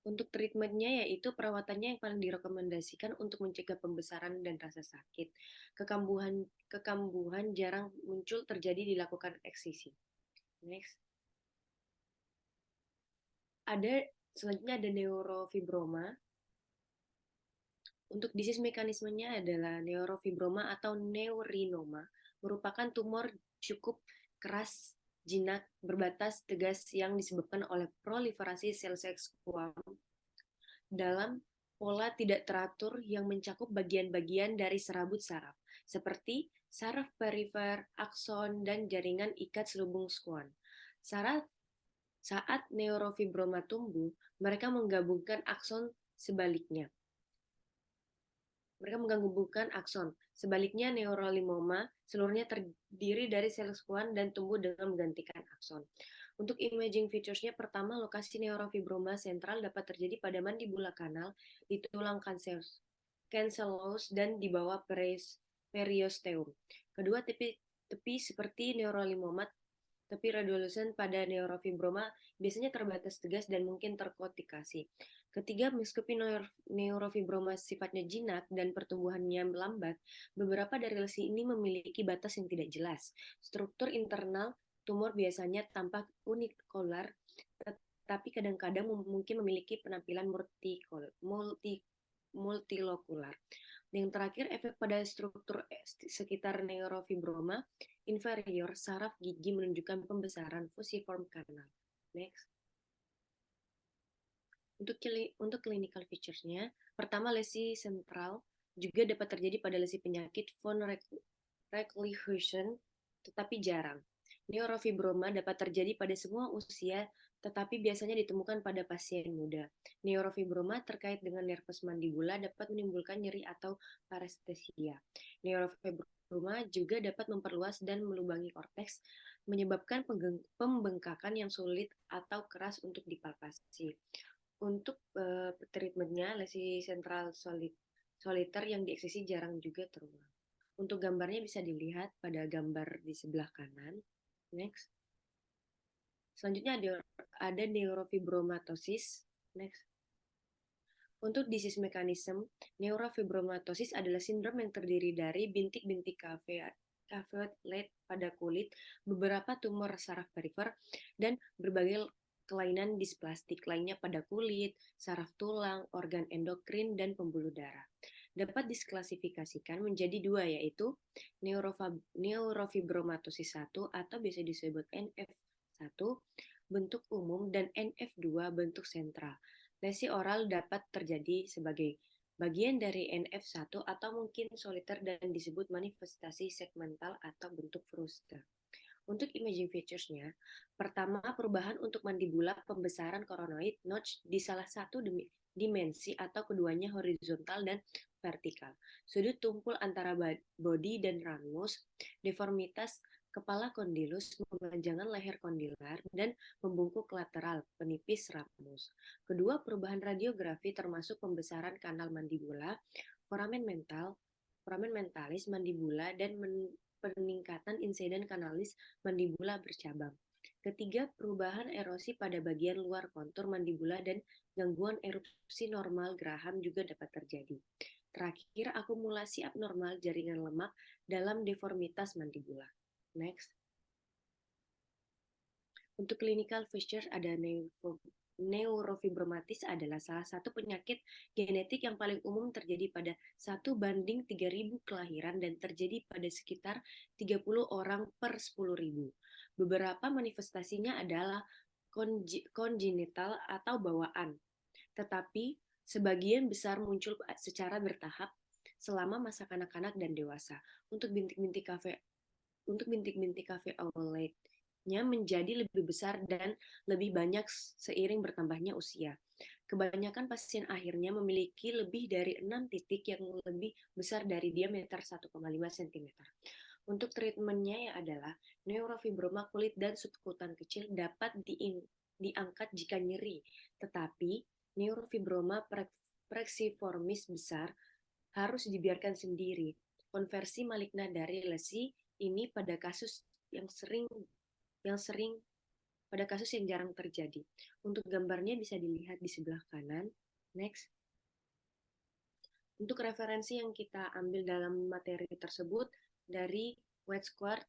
Untuk treatmentnya yaitu perawatannya yang paling direkomendasikan untuk mencegah pembesaran dan rasa sakit. Kekambuhan jarang muncul terjadi dilakukan eksisi. Next. Selanjutnya ada neurofibroma. Untuk disease mekanismenya adalah neurofibroma atau neurinoma, merupakan tumor cukup keras, jinak, berbatas tegas yang disebabkan oleh proliferasi sel Schwann dalam pola tidak teratur yang mencakup bagian-bagian dari serabut saraf, seperti saraf perifer, akson, dan jaringan ikat selubung Schwann. Saat neurofibroma tumbuh, mereka menggabungkan akson sebaliknya. Sebaliknya, neurolimoma seluruhnya terdiri dari sel Schwann dan tumbuh dengan menggantikan akson. Untuk imaging features-nya, pertama, lokasi neurofibroma sentral dapat terjadi pada mandibula kanal, di tulang cancellous, dan di bawah periosteum. Kedua, tepi seperti neurolimoma, tepi radiolucent pada neurofibroma biasanya terbatas tegas dan mungkin terkotikasi. Ketiga, meskipun neurofibroma sifatnya jinak dan pertumbuhannya lambat, beberapa dari lesi ini memiliki batas yang tidak jelas. Struktur internal tumor biasanya tampak unikular, tetapi kadang-kadang mungkin memiliki penampilan multilokular. Yang terakhir, efek pada struktur sekitar neurofibroma inferior saraf gigi menunjukkan pembesaran fusiform kanal. Next. Untuk clinical features-nya, pertama, lesi sentral juga dapat terjadi pada lesi penyakit von Recklinghausen, tetapi jarang. Neurofibroma dapat terjadi pada semua usia, tetapi biasanya ditemukan pada pasien muda. Neurofibroma terkait dengan nervus mandibula dapat menimbulkan nyeri atau parestesia. Neurofibroma juga dapat memperluas dan melubangi korteks, menyebabkan pembengkakan yang sulit atau keras untuk dipalpasi. Untuk treatmentnya, lesi sentral soliter yang dieksisi jarang juga terulang. Untuk gambarnya bisa dilihat pada gambar di sebelah kanan. Next. Selanjutnya ada neurofibromatosis. Next. Untuk disease mechanism, neurofibromatosis adalah sindrom yang terdiri dari bintik-bintik caveolate pada kulit, beberapa tumor saraf perifer, dan berbagai kelainan displastik lainnya pada kulit, saraf tulang, organ endokrin, dan pembuluh darah. Dapat diklasifikasikan menjadi dua, yaitu neurofibromatosis 1 atau biasa disebut NF1 bentuk umum dan NF2 bentuk sentral. Lesi oral dapat terjadi sebagai bagian dari NF1 atau mungkin soliter dan disebut manifestasi segmental atau bentuk frusta. Untuk imaging features-nya, pertama, perubahan untuk mandibula, pembesaran coronoid notch di salah satu dimensi atau keduanya horizontal dan vertikal. Sudut tumpul antara body dan ramus, deformitas kepala kondilus, memanjangan leher kondilar, dan membungkuk lateral, penipis ramus. Kedua, perubahan radiografi termasuk pembesaran kanal mandibula, foramen mentalis, mandibula, dan peningkatan insiden kanalis mandibula bercabang. Ketiga, perubahan erosi pada bagian luar kontur mandibula dan gangguan erupsi normal Graham juga dapat terjadi. Terakhir, akumulasi abnormal jaringan lemak dalam deformitas mandibula. Next. Untuk clinical features ada neurofibromatis adalah salah satu penyakit genetik yang paling umum terjadi pada 1/3000 kelahiran dan terjadi pada sekitar 30 orang per 10.000. Beberapa manifestasinya adalah kongenital atau bawaan, tetapi sebagian besar muncul secara bertahap selama masa kanak-kanak dan dewasa. Untuk bintik-bintik ovulate menjadi lebih besar dan lebih banyak seiring bertambahnya usia. Kebanyakan pasien akhirnya memiliki lebih dari 6 titik yang lebih besar dari diameter 1,5 cm. Untuk treatmentnya adalah neurofibroma kulit dan subkutan kecil dapat diangkat jika nyeri, tetapi neurofibroma plexiformis besar harus dibiarkan sendiri. Konversi maligna dari lesi ini pada kasus yang jarang terjadi. Untuk gambarnya bisa dilihat di sebelah kanan. Next. Untuk referensi yang kita ambil dalam materi tersebut dari White Square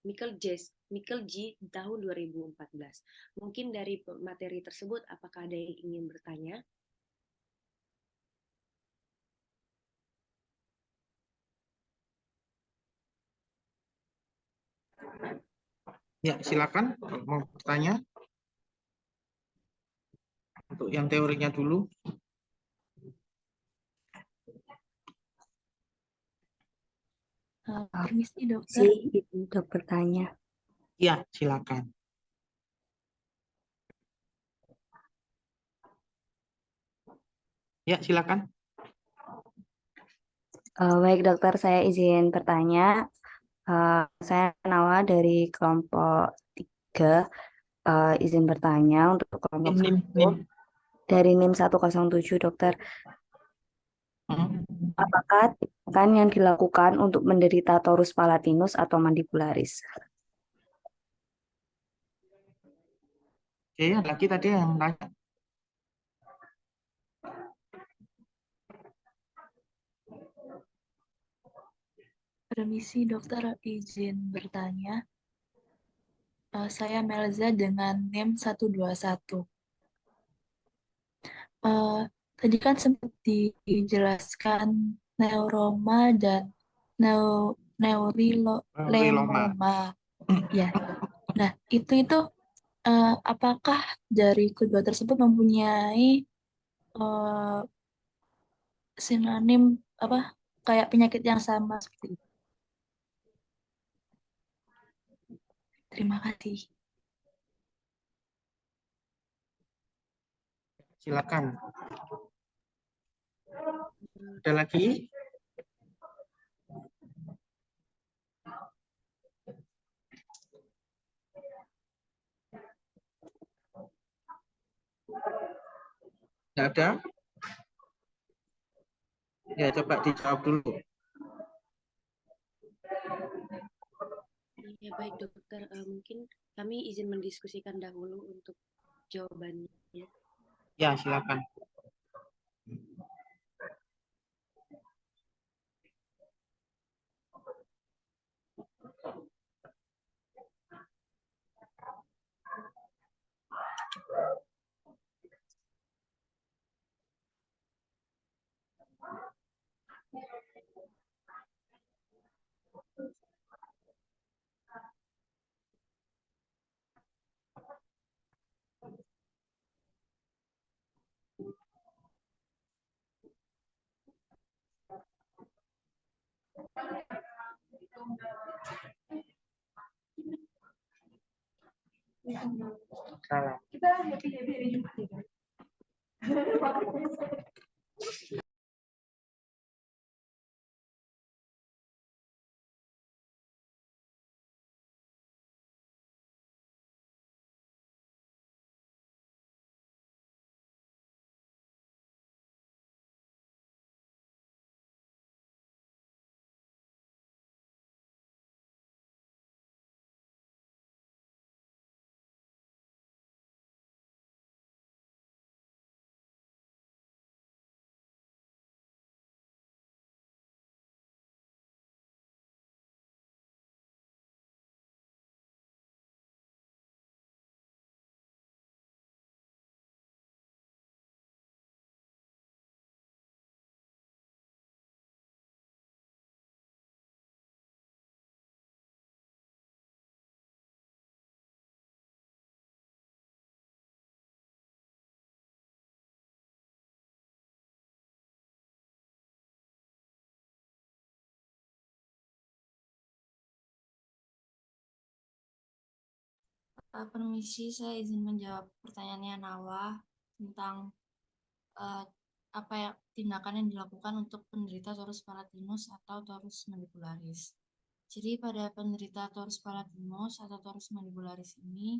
Michael G. tahun 2014. Mungkin dari materi tersebut, apakah ada yang ingin bertanya? Ya, silakan mau bertanya. Untuk yang teorinya dulu. Permisi dokter. Untuk bertanya. Ya, silakan. Ya, silakan. Baik dokter, saya izin bertanya. Saya Nawa dari kelompok 3. Izin bertanya untuk kelompok NIM. 1 dari NIM 107 dokter. Apakah tindakan yang dilakukan untuk menderita torus palatinus atau mandibularis? Oke, lagi tadi yang tanya. Permisi dokter, izin bertanya. Saya Melza dengan NIM 121. Tadi kan sempat dijelaskan neuroma dan neuriloma. Ya. Nah, itu apakah dari kedua tersebut mempunyai sinonim kayak penyakit yang sama seperti itu? Terima kasih. Silakan. Ada lagi? Tidak ada? Ya, coba dijawab dulu. Ya, baik dokter, mungkin kami izin mendiskusikan dahulu untuk jawabannya. Ya, silakan. Salam. Permisi, saya izin menjawab pertanyaannya Nawa tentang eh, apa ya tindakan yang dilakukan untuk penderita torus palatinus atau torus mandibularis. Jadi pada penderita torus palatinus atau torus mandibularis ini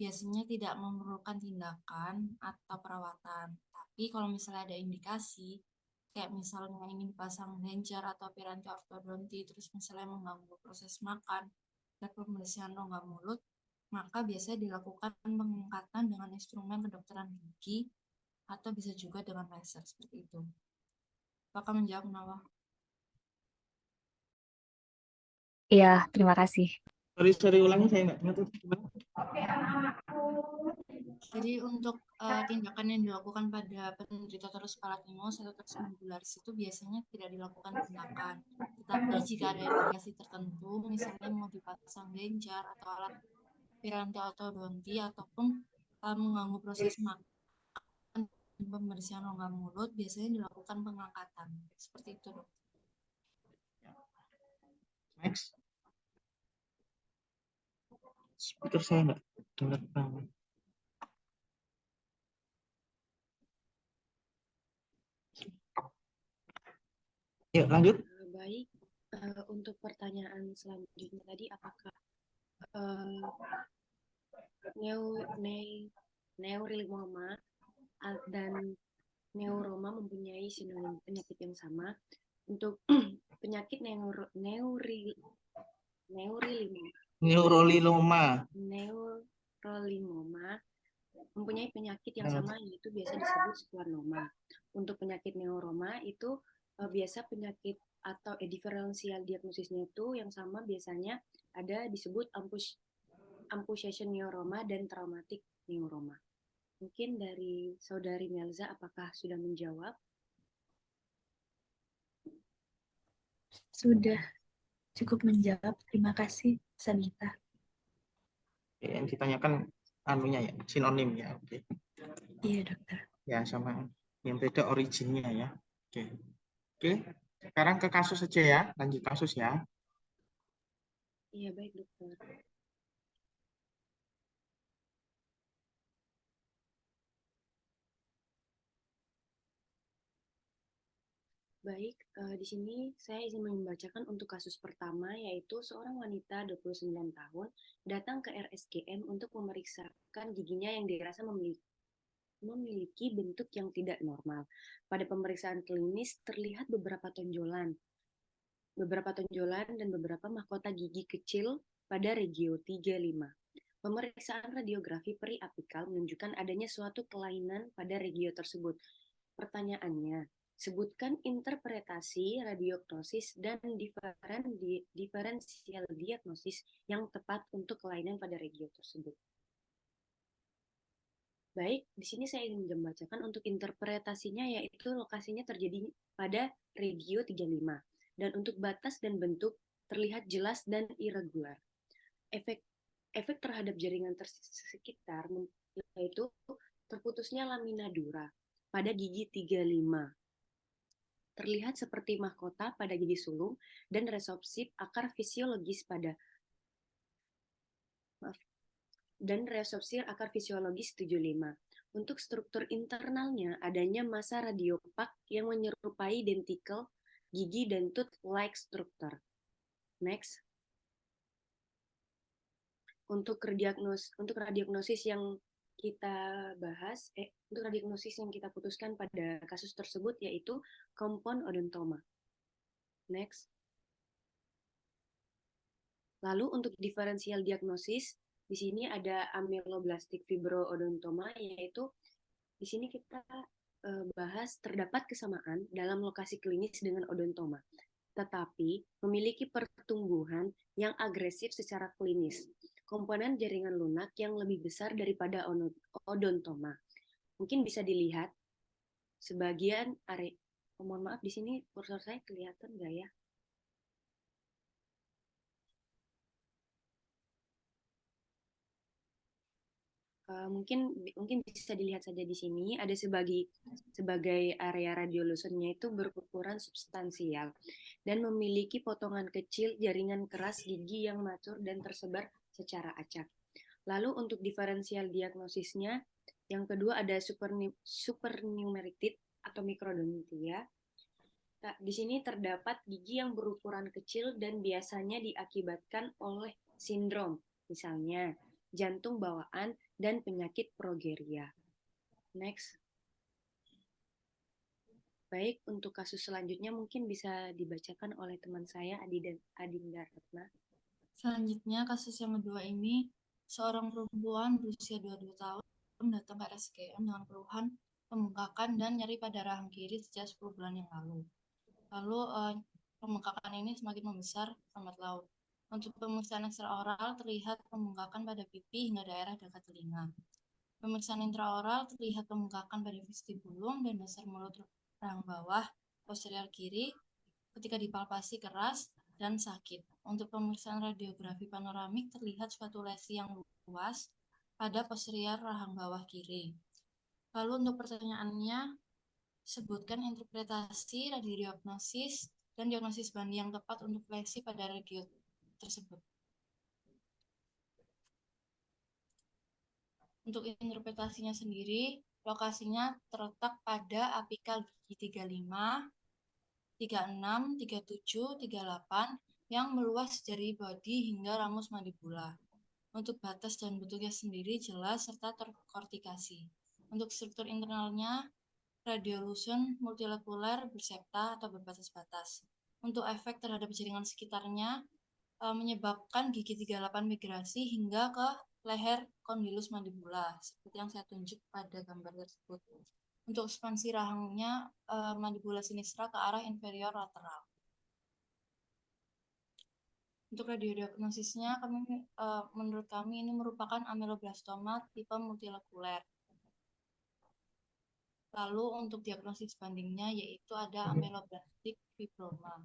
biasanya tidak memerlukan tindakan atau perawatan. Tapi kalau misalnya ada indikasi, kayak misalnya ingin dipasang denjar atau piranti ortodonti, terus misalnya mengganggu proses makan dan pembersihan rongga mulut, maka biasanya dilakukan pengangkatan dengan instrumen kedokteran gigi atau bisa juga dengan laser seperti itu. Apakah menjawab, Nawa? Iya, terima kasih. Sorry, ulangi saya nggak ngerti gimana. Jadi untuk tindakan yang dilakukan pada penderita torus palatinus atau torus mandibularis itu biasanya tidak dilakukan tindakan. Tetapi jika ada indikasi tertentu, misalnya mau dipasang denjar atau alat piranti ortodonti ataupun mengganggu proses makan dan pembersihan rongga mulut, biasanya dilakukan pengangkatan. Seperti itu, Dok. Next. Speaker saya nggak dengar banget. Yuk lanjut. Baik, untuk pertanyaan selanjutnya tadi, apakah neurilmoma dan neuroma mempunyai sinonim penyakit yang sama? Untuk penyakit Neurolimoma. neurolimoma mempunyai penyakit yang sama, yaitu biasa disebut schwannoma. Untuk penyakit neuroma itu biasa penyakit atau diferensial diagnosisnya itu yang sama, biasanya ada disebut amputation neuroma dan traumatic neuroma. Mungkin dari Saudari Melza, apakah sudah menjawab? Sudah cukup menjawab. Terima kasih, Sanita. Yang ditanyakan anunya ya, sinonim ya. Oke. Iya, dokter. Ya, sama yang beda originnya ya. Oke. Oke. Sekarang ke kasus saja ya, lanjut kasus ya. Iya, baik dokter. Baik, di sini saya izin membacakan untuk kasus pertama, yaitu seorang wanita 29 tahun datang ke RSGM untuk memeriksakan giginya yang dirasa memiliki bentuk yang tidak normal. Pada pemeriksaan klinis terlihat beberapa tonjolan dan beberapa mahkota gigi kecil pada regio 35. Pemeriksaan radiografi periapikal menunjukkan adanya suatu kelainan pada regio tersebut. Pertanyaannya, sebutkan interpretasi radiognosis dan diferensial diagnosis yang tepat untuk kelainan pada regio tersebut. Baik, di sini saya ingin membacakan untuk interpretasinya, yaitu lokasinya terjadi pada regio 35. Dan untuk batas dan bentuk terlihat jelas dan irregular. Efek terhadap jaringan sekitar yaitu terputusnya lamina dura pada gigi 35. Terlihat seperti mahkota pada gigi sulung dan resorpsi akar fisiologis pada akar fisiologis 75. Untuk struktur internalnya adanya massa radiopak yang menyerupai dentikel gigi dan tooth-like structure. Next. Untuk radiognosis yang kita bahas, untuk radiognosis yang kita putuskan pada kasus tersebut yaitu compound odontoma. Next. Lalu untuk diferensial diagnosis, di sini ada ameloblastic fibroodontoma, yaitu di sini kita bahas terdapat kesamaan dalam lokasi klinis dengan odontoma, tetapi memiliki pertumbuhan yang agresif secara klinis. Komponen jaringan lunak yang lebih besar daripada odontoma. Mungkin bisa dilihat sebagian area. Mohon maaf, di sini kursor saya kelihatan nggak ya? Mungkin bisa dilihat saja di sini ada sebagai area radiolucennya itu berukuran substansial dan memiliki potongan kecil jaringan keras gigi yang matur dan tersebar secara acak. Lalu untuk diferensial diagnosisnya, yang kedua ada supernumericid atau mikrodontia. Nah, di sini terdapat gigi yang berukuran kecil dan biasanya diakibatkan oleh sindrom, misalnya jantung bawaan dan penyakit progeria. Next. Baik, untuk kasus selanjutnya mungkin bisa dibacakan oleh teman saya Adinda Ratna. Selanjutnya, kasus yang kedua ini, seorang perempuan berusia 22 tahun datang ke RSGM dengan keluhan pembengkakan dan nyeri pada rahang kiri sejak 10 bulan yang lalu. Lalu, pembengkakan ini semakin membesar lambat laun. Untuk pemeriksaan ekstraoral terlihat pembengkakan pada pipi hingga daerah dekat telinga. Pemeriksaan intraoral terlihat pembengkakan pada vestibulum dan dasar mulut rahang bawah posterior kiri ketika dipalpasi keras dan sakit. Untuk pemeriksaan radiografi panoramik terlihat suatu lesi yang luas pada posterior rahang bawah kiri. Lalu untuk pertanyaannya, sebutkan interpretasi radiodiagnosis dan diagnosis banding yang tepat untuk lesi pada radio tersebut. Untuk interpretasinya sendiri, lokasinya terletak pada apikal gigi 35, 36, 37, 38 yang meluas dari bodi hingga ramus mandibula. Untuk batas dan bentuknya sendiri jelas serta terkortikasi. Untuk struktur internalnya, radiolusun multilekuler bersepta atau berbatas-batas. Untuk efek terhadap jaringan sekitarnya, menyebabkan gigi 38 migrasi hingga ke leher kondilus mandibula, seperti yang saya tunjuk pada gambar tersebut. Untuk ekspansi rahangnya, mandibula sinistra ke arah inferior lateral. Untuk radiodiagnosisnya, menurut kami ini merupakan ameloblastoma tipe multilekuler. Lalu untuk diagnosis bandingnya yaitu ada ameloblastik fibroma.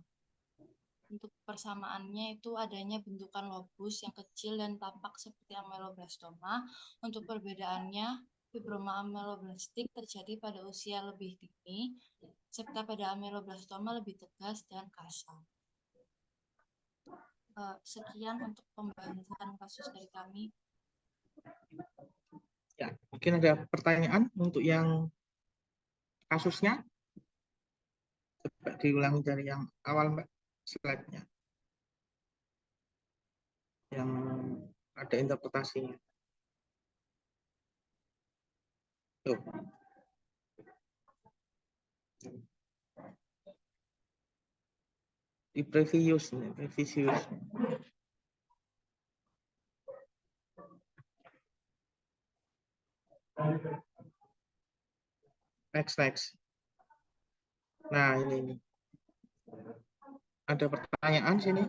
Untuk persamaannya itu adanya bentukan lobus yang kecil dan tampak seperti ameloblastoma. Untuk perbedaannya, fibroma ameloblastik terjadi pada usia lebih dini, serta pada ameloblastoma lebih tegas dan kasar. Sekian untuk pembahasan kasus dari kami. Ya, mungkin ada pertanyaan untuk yang kasusnya? Coba diulangi dari yang awal, Mbak, slide-nya. Yang ada interpretasinya. Tuh. Di previous. Next. Nah, ini. Ada pertanyaan sini?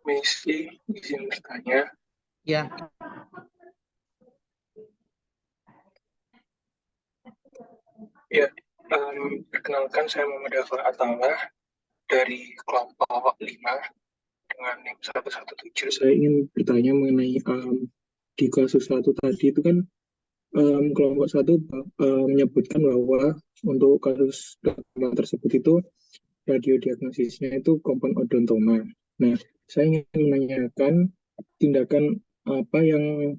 Messi, izin bertanya. Ya. Ya, perkenalkan saya Muhammad Afar Atala dari kelompok 5 dengan NIM 117. Saya ingin bertanya mengenai di kasus 1 tadi itu kan kelompok 1 menyebutkan bahwa untuk kasus tersebut itu radiodiagnosisnya itu kompon odontoma. Nah, saya ingin menanyakan tindakan apa yang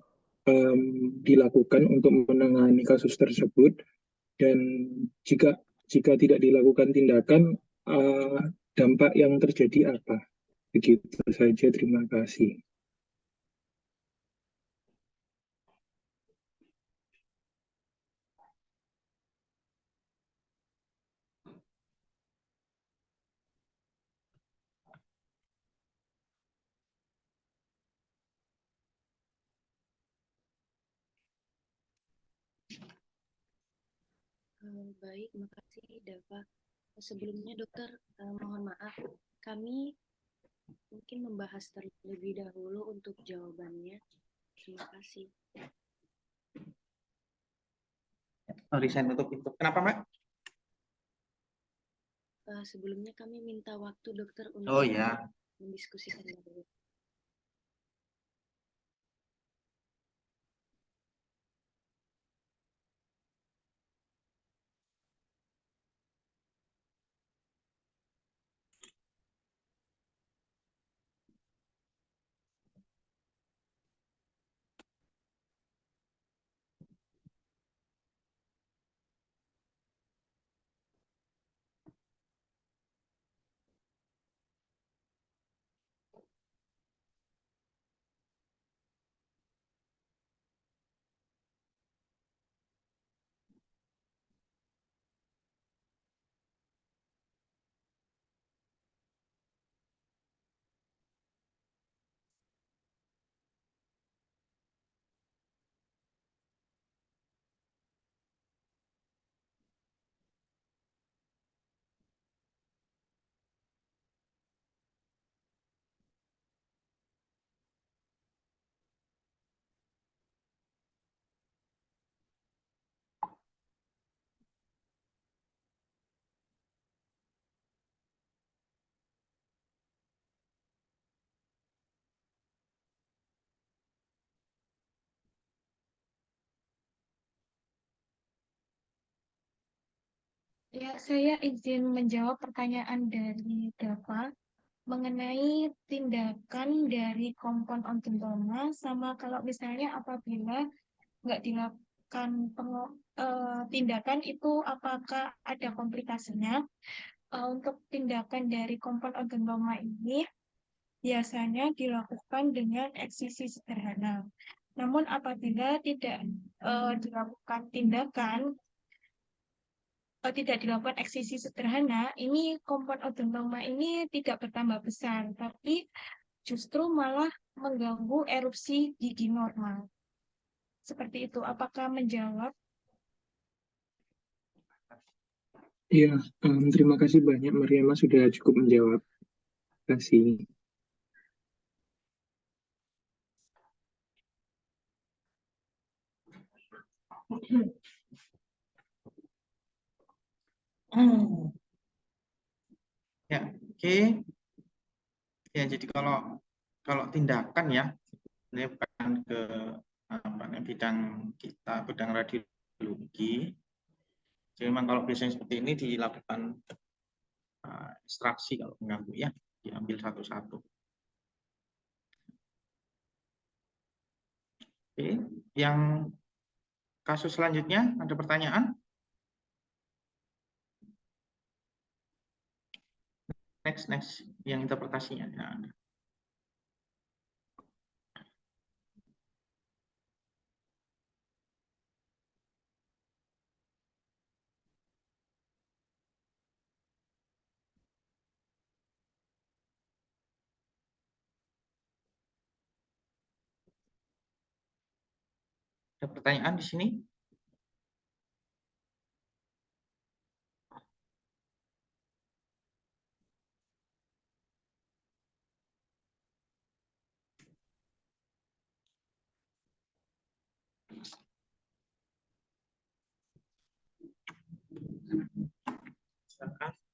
dilakukan untuk menangani kasus tersebut, dan jika tidak dilakukan tindakan, dampak yang terjadi apa? Begitu saja, terima kasih. Baik, makasih Dava. Sebelumnya dokter, mohon maaf, kami mungkin membahas terlebih dahulu untuk jawabannya. Terima kasih. Sorry, saya tutup pintu. Kenapa, Mbak? Sebelumnya kami minta waktu dokter untuk Oh ya, mendiskusikan dulu. Ya, saya izin menjawab pertanyaan dari Dava mengenai tindakan dari kompon ontentoma sama kalau misalnya apabila nggak dilakukan tindakan itu apakah ada komplikasinya. Untuk tindakan dari kompon ontentoma ini biasanya dilakukan dengan eksisi sederhana. Namun apabila tidak dilakukan tindakan tidak dilakukan eksisi sederhana, ini kompon odontoma ini tidak bertambah besar, tapi justru malah mengganggu erupsi gigi normal. Seperti itu. Apakah menjawab? Iya, terima kasih banyak Mariama sudah cukup menjawab. Terima kasih. Ya, oke. Ya, jadi kalau tindakan ya, ini bukan ke bidang kita, bidang radiologi. Jadi memang kalau biasanya seperti ini dilakukan ekstraksi kalau mengganggu ya, diambil satu-satu. Oke, yang kasus selanjutnya ada pertanyaan? Next, yang interpretasinya. Nah, ada pertanyaan di sini?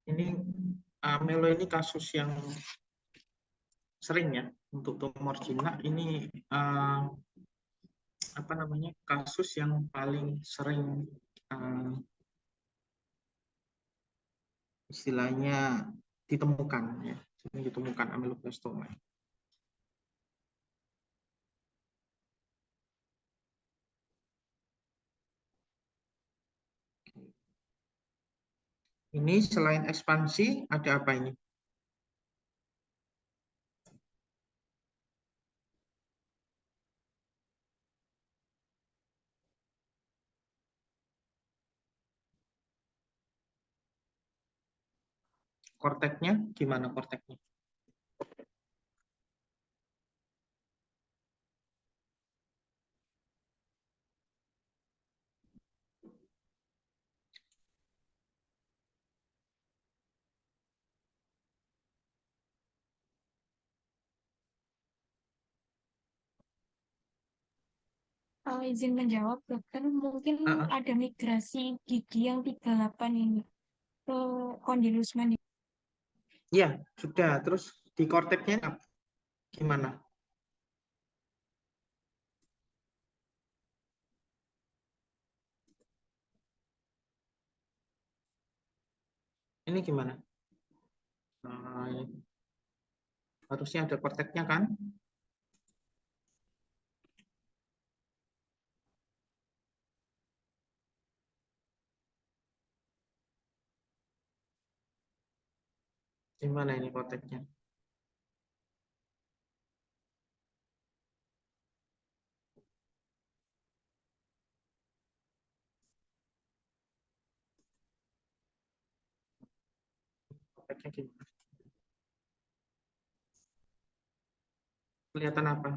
Ini Melo ini kasus yang sering ya untuk tumor jinak ini kasus yang paling sering istilahnya ditemukan ya, ditemukan ameloblastoma. Ini selain ekspansi ada apa ini? Korteknya gimana korteknya? Izin menjawab, dokter, mungkin ada migrasi gigi yang 38 ini ke kondilus mandibula. Iya, sudah. Terus Di korteksnya gimana? Ini gimana? Nah, harusnya ada korteksnya kan? Gimana ini korteksnya? Korteksnya gimana? Kelihatan apa?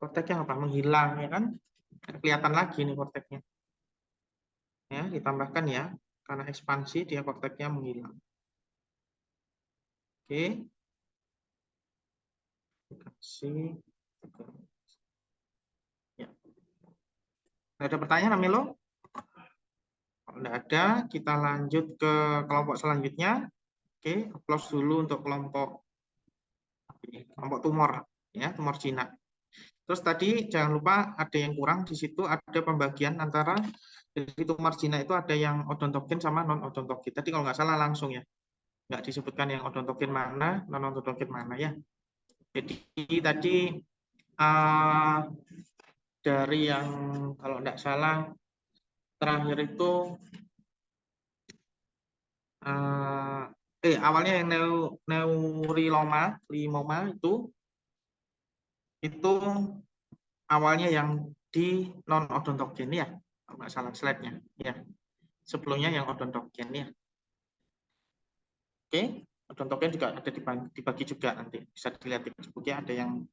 Korteksnya apa? Menghilang ya kan? Kelihatan lagi nih korteksnya. Ya, ditambahkan ya. Karena ekspansi dia korteksnya menghilang. Oke. Kasih. Ya. Ada pertanyaan, Amelo? Kalau tidak ada, kita lanjut ke kelompok selanjutnya. Oke, close dulu untuk kelompok tumor, ya, tumor jinak. Terus tadi jangan lupa ada yang kurang di situ, ada pembagian antara jadi tumor jinak itu ada yang odontogen sama non odontogen. Tadi kalau nggak salah langsung ya, nggak disebutkan yang odontogen mana, non odontogen mana ya. Jadi tadi dari yang kalau nggak salah terakhir itu awalnya yang neuriloma, limoma itu awalnya yang di non odontogen ya, kalau nggak salah slide-nya ya. Sebelumnya yang odontogen ya. Oke, odontogen juga ada dibagi juga nanti bisa dilihat di bukunya, ada yang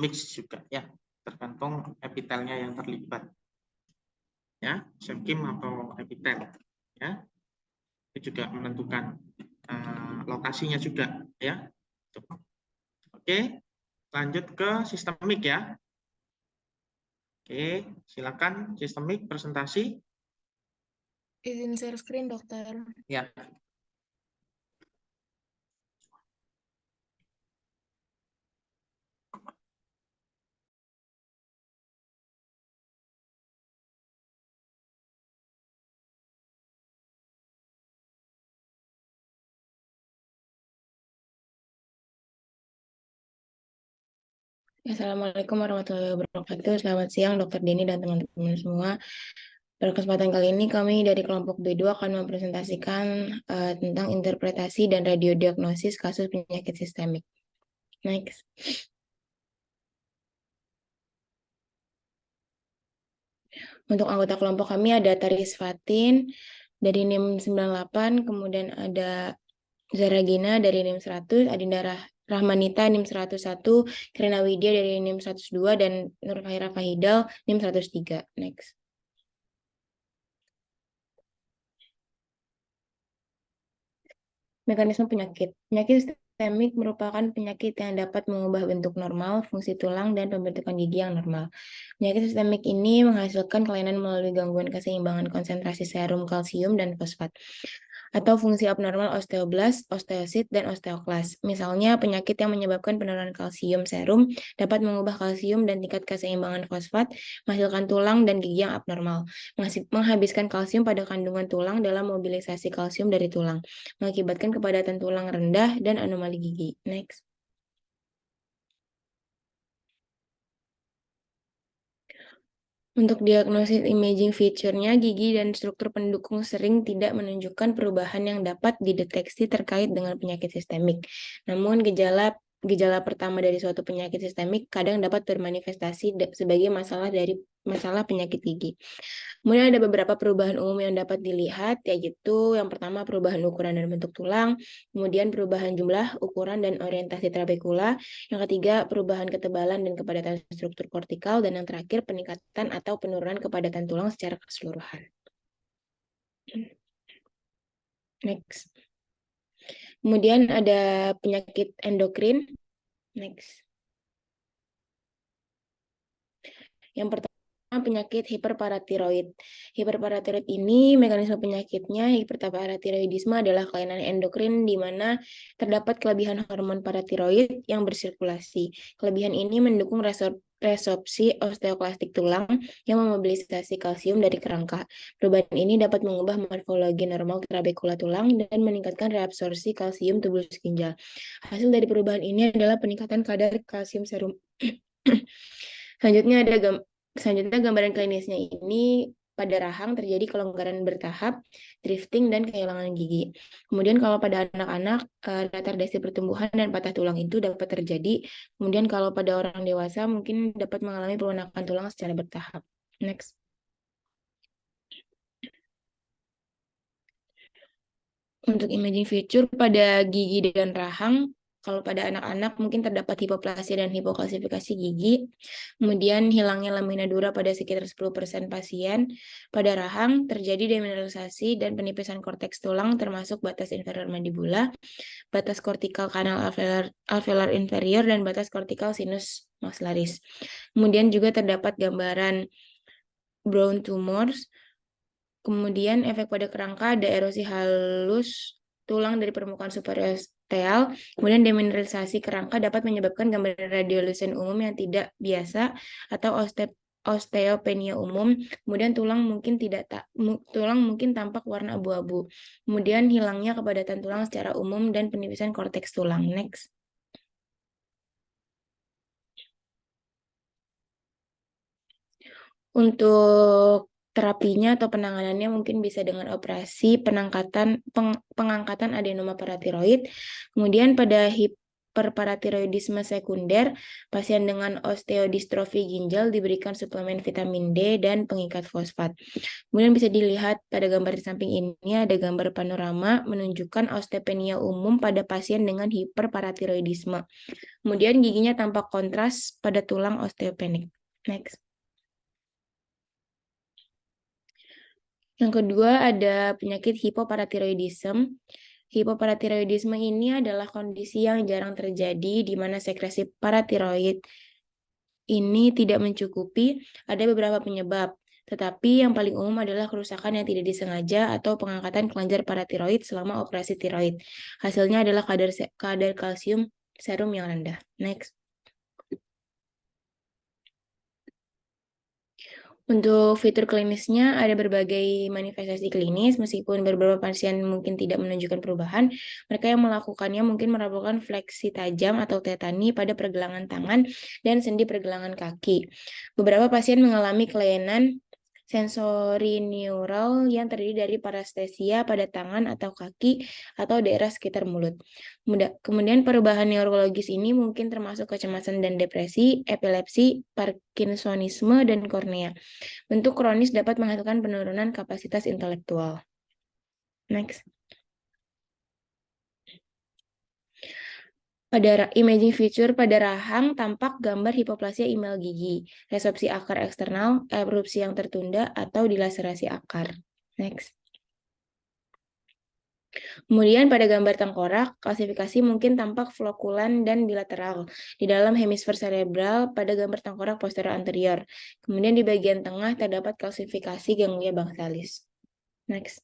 mix juga ya, tergantung epitelnya yang terlibat ya, semkim atau epitel ya. Itu juga menentukan lokasinya juga ya. Oke, lanjut ke sistemik ya. Oke, silakan sistemik presentasi. Izin share screen, dokter. Ya. Assalamualaikum warahmatullahi wabarakatuh. Selamat siang, Dokter Dini dan teman-teman semua. Pada kesempatan kali ini kami dari kelompok B2 akan mempresentasikan tentang interpretasi dan radiodiagnosis kasus penyakit sistemik. Next. Untuk anggota kelompok kami ada Taris Fatin dari NIM 98, kemudian ada Zaragina dari NIM 100, Adinda Rahmanita NIM 101, Krina Widya dari NIM 102, dan Nur Khaira Fahidal NIM 103. Next. Mekanisme penyakit. Penyakit sistemik merupakan penyakit yang dapat mengubah bentuk normal, fungsi tulang, dan pembentukan gigi yang normal. Penyakit sistemik ini menghasilkan kelainan melalui gangguan keseimbangan konsentrasi serum, kalsium, dan fosfat, atau fungsi abnormal osteoblast, osteosit, dan osteoklas. Misalnya, penyakit yang menyebabkan penurunan kalsium serum dapat mengubah kalsium dan tingkat keseimbangan fosfat, menghasilkan tulang dan gigi yang abnormal, menghabiskan kalsium pada kandungan tulang dalam mobilisasi kalsium dari tulang, mengakibatkan kepadatan tulang rendah dan anomali gigi. Next. Untuk diagnosis imaging feature-nya, gigi dan struktur pendukung sering tidak menunjukkan perubahan yang dapat dideteksi terkait dengan penyakit sistemik. Namun, gejala gejala pertama dari suatu penyakit sistemik kadang dapat bermanifestasi sebagai masalah penyakit gigi. Kemudian ada beberapa perubahan umum yang dapat dilihat, yaitu yang pertama perubahan ukuran dan bentuk tulang, kemudian perubahan jumlah, ukuran, dan orientasi trabekula, yang ketiga perubahan ketebalan dan kepadatan struktur kortikal, dan yang terakhir peningkatan atau penurunan kepadatan tulang secara keseluruhan. Next. Kemudian ada penyakit endokrin. Next. Yang pertama penyakit hiperparatiroid. Hiperparatiroid ini mekanisme penyakitnya hiperparatiroidisme adalah kelainan endokrin di mana terdapat kelebihan hormon paratiroid yang bersirkulasi. Kelebihan ini mendukung resorpsi osteoklastik tulang yang memobilisasi kalsium dari kerangka. Perubahan ini dapat mengubah morfologi normal trabekula tulang dan meningkatkan reabsorpsi kalsium tubuh ginjal. Hasil dari perubahan ini adalah peningkatan kadar kalsium serum. Selanjutnya gambaran klinisnya ini pada rahang terjadi kelonggaran bertahap, drifting, dan kehilangan gigi. Kemudian kalau pada anak-anak, retardasi pertumbuhan dan patah tulang itu dapat terjadi. Kemudian kalau pada orang dewasa mungkin dapat mengalami pelunakan tulang secara bertahap. Next. Untuk imaging feature pada gigi dan rahang, kalau pada anak-anak mungkin terdapat hipoplasia dan hipokalsifikasi gigi. Kemudian hilangnya lamina dura pada sekitar 10% pasien. Pada rahang terjadi demineralisasi dan penipisan korteks tulang termasuk batas inferior mandibula, batas kortikal kanal alveolar inferior, dan batas kortikal sinus maxillaris. Kemudian juga terdapat gambaran brown tumors. Kemudian efek pada kerangka ada erosi halus tulang dari permukaan superosteal. Kemudian demineralisasi kerangka dapat menyebabkan gambaran radiolucent umum yang tidak biasa atau osteopenia umum. Kemudian tulang mungkin tampak warna abu-abu. Kemudian hilangnya kepadatan tulang secara umum dan penipisan korteks tulang. Next. Untuk terapinya atau penanganannya mungkin bisa dengan operasi pengangkatan adenoma paratiroid. Kemudian pada hiperparatiroidisme sekunder, pasien dengan osteodistrofi ginjal diberikan suplemen vitamin D dan pengikat fosfat. Kemudian bisa dilihat pada gambar di samping ini ada gambar panorama menunjukkan osteopenia umum pada pasien dengan hiperparatiroidisme. Kemudian giginya tampak kontras pada tulang osteopenik. Next. Yang kedua ada penyakit hipoparatiroidisme. Hipoparatiroidisme ini adalah kondisi yang jarang terjadi di mana sekresi paratiroid ini tidak mencukupi. Ada beberapa penyebab, tetapi yang paling umum adalah kerusakan yang tidak disengaja atau pengangkatan kelenjar paratiroid selama operasi tiroid. Hasilnya adalah kadar kalsium serum yang rendah. Next. Untuk fitur klinisnya ada berbagai manifestasi klinis, meskipun beberapa pasien mungkin tidak menunjukkan perubahan, mereka yang melakukannya mungkin melakukan fleksi tajam atau tetani pada pergelangan tangan dan sendi pergelangan kaki. Beberapa pasien mengalami kelainan sensorineural yang terdiri dari parestesia pada tangan atau kaki atau daerah sekitar mulut. Kemudian perubahan neurologis ini mungkin termasuk kecemasan dan depresi, epilepsi, parkinsonisme, dan kornea. Bentuk kronis dapat menghasilkan penurunan kapasitas intelektual. Next. Pada imaging feature pada rahang tampak gambar hipoplasia imel gigi, resorpsi akar eksternal, erupsi yang tertunda, atau dilaserasi akar. Next. Kemudian pada gambar tengkorak, klasifikasi mungkin tampak flokulan dan bilateral di dalam hemisfer cerebral pada gambar tengkorak posterior anterior. Kemudian di bagian tengah terdapat klasifikasi ganglia bangsalis. Next.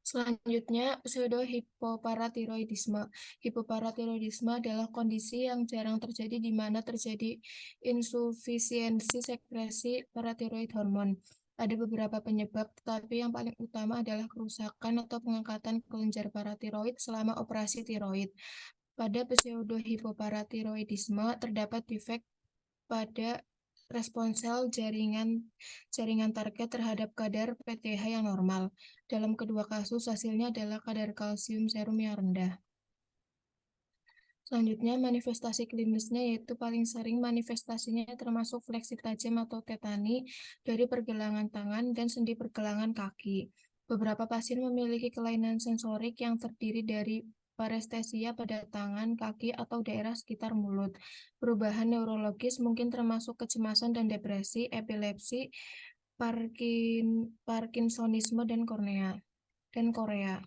Selanjutnya, pseudohipoparatiroidisme. Hipoparatiroidisme adalah kondisi yang jarang terjadi di mana terjadi insufisiensi sekresi paratiroid hormon. Ada beberapa penyebab, tetapi yang paling utama adalah kerusakan atau pengangkatan kelenjar paratiroid selama operasi tiroid. Pada pseudohipoparatiroidisme terdapat defek pada responsel jaringan target terhadap kadar PTH yang normal. Dalam kedua kasus, hasilnya adalah kadar kalsium serum yang rendah. Selanjutnya, manifestasi klinisnya yaitu paling sering manifestasinya termasuk fleksi tajam atau tetani dari pergelangan tangan dan sendi pergelangan kaki. Beberapa pasien memiliki kelainan sensorik yang terdiri dari parestesia pada tangan, kaki, atau daerah sekitar mulut. Perubahan neurologis mungkin termasuk kecemasan dan depresi, epilepsi, Parkinsonisme, dan Korea.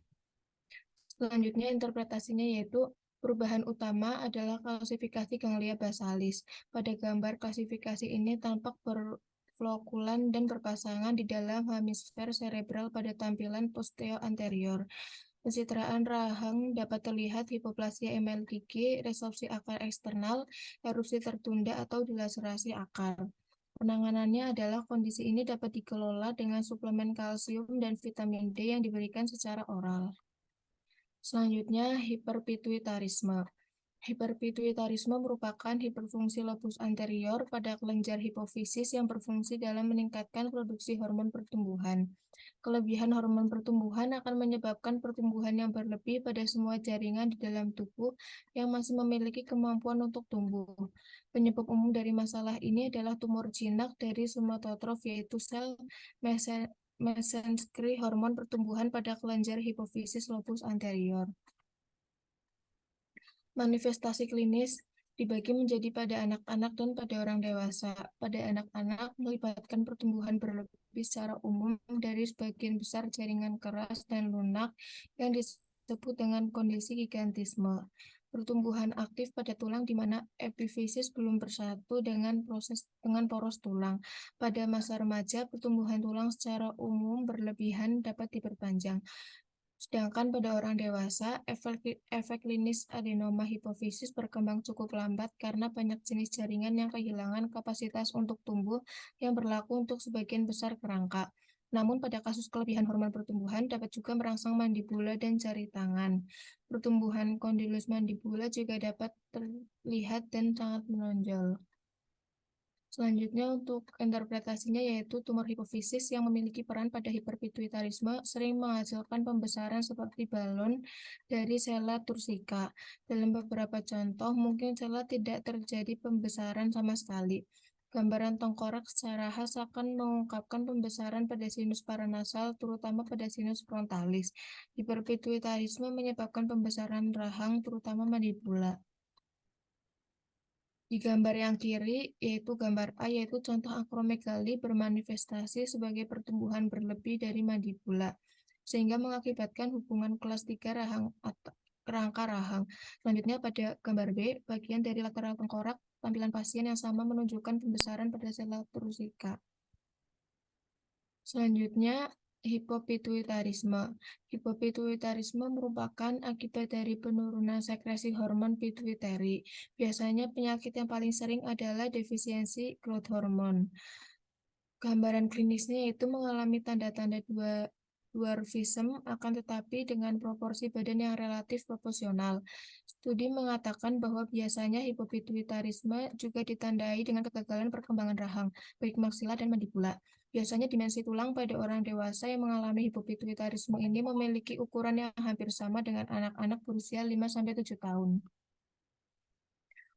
Selanjutnya, interpretasinya yaitu perubahan utama adalah klasifikasi ganglia basalis. Pada gambar klasifikasi ini tampak berflokulan dan berpasangan di dalam hemisfer cerebral pada tampilan posteo anterior. Pencitraan rahang dapat terlihat hipoplasia MLTG, resorpsi akar eksternal, erupsi tertunda, atau dilaserasi akar. Penanganannya adalah kondisi ini dapat dikelola dengan suplemen kalsium dan vitamin D yang diberikan secara oral. Selanjutnya, hiperpituitarisme. Hiperpituitarisme merupakan hiperfungsi lobus anterior pada kelenjar hipofisis yang berfungsi dalam meningkatkan produksi hormon pertumbuhan. Kelebihan hormon pertumbuhan akan menyebabkan pertumbuhan yang berlebih pada semua jaringan di dalam tubuh yang masih memiliki kemampuan untuk tumbuh. Penyebab umum dari masalah ini adalah tumor jinak dari somatotrof, yaitu sel mesenskri hormon pertumbuhan pada kelenjar hipofisis lobus anterior. Manifestasi klinis dibagi menjadi pada anak-anak dan pada orang dewasa. Pada anak-anak melibatkan pertumbuhan berlebih secara umum dari sebagian besar jaringan keras dan lunak yang disebut dengan kondisi gigantisme. Pertumbuhan aktif pada tulang di mana epifisis belum bersatu dengan poros tulang. Pada masa remaja, pertumbuhan tulang secara umum berlebihan dapat diperpanjang. Sedangkan pada orang dewasa, efek klinis adenoma hipofisis berkembang cukup lambat karena banyak jenis jaringan yang kehilangan kapasitas untuk tumbuh yang berlaku untuk sebagian besar kerangka. Namun pada kasus kelebihan hormon pertumbuhan dapat juga merangsang mandibula dan jari tangan. Pertumbuhan kondilus mandibula juga dapat terlihat dan sangat menonjol. Selanjutnya untuk interpretasinya yaitu tumor hipofisis yang memiliki peran pada hiperpituitarisme sering menghasilkan pembesaran seperti balon dari sela tursika. Dalam beberapa contoh, mungkin sela tidak terjadi pembesaran sama sekali. Gambaran tengkorak secara khas akan mengungkapkan pembesaran pada sinus paranasal, terutama pada sinus frontalis. Hiperpituitarisme menyebabkan pembesaran rahang, terutama mandibula. Di gambar yang kiri, yaitu gambar A, yaitu contoh akromegali bermanifestasi sebagai pertumbuhan berlebih dari mandibula, sehingga mengakibatkan hubungan kelas 3 rahang atau rangka rahang. Selanjutnya pada gambar B, bagian dari lateral tengkorak, tampilan pasien yang sama menunjukkan pembesaran pada sela tursika. Selanjutnya, hipopituitarisme. Hipopituitarisme merupakan akibat dari penurunan sekresi hormon pituitari. Biasanya penyakit yang paling sering adalah defisiensi growth hormone. Gambaran klinisnya yaitu mengalami tanda-tanda dwarfism, akan tetapi dengan proporsi badan yang relatif proporsional. Studi mengatakan bahwa biasanya hipopituitarisme juga ditandai dengan kegagalan perkembangan rahang, baik maksila dan mandibula. Biasanya dimensi tulang pada orang dewasa yang mengalami hipopituitarisme ini memiliki ukuran yang hampir sama dengan anak-anak berusia 5-7 tahun.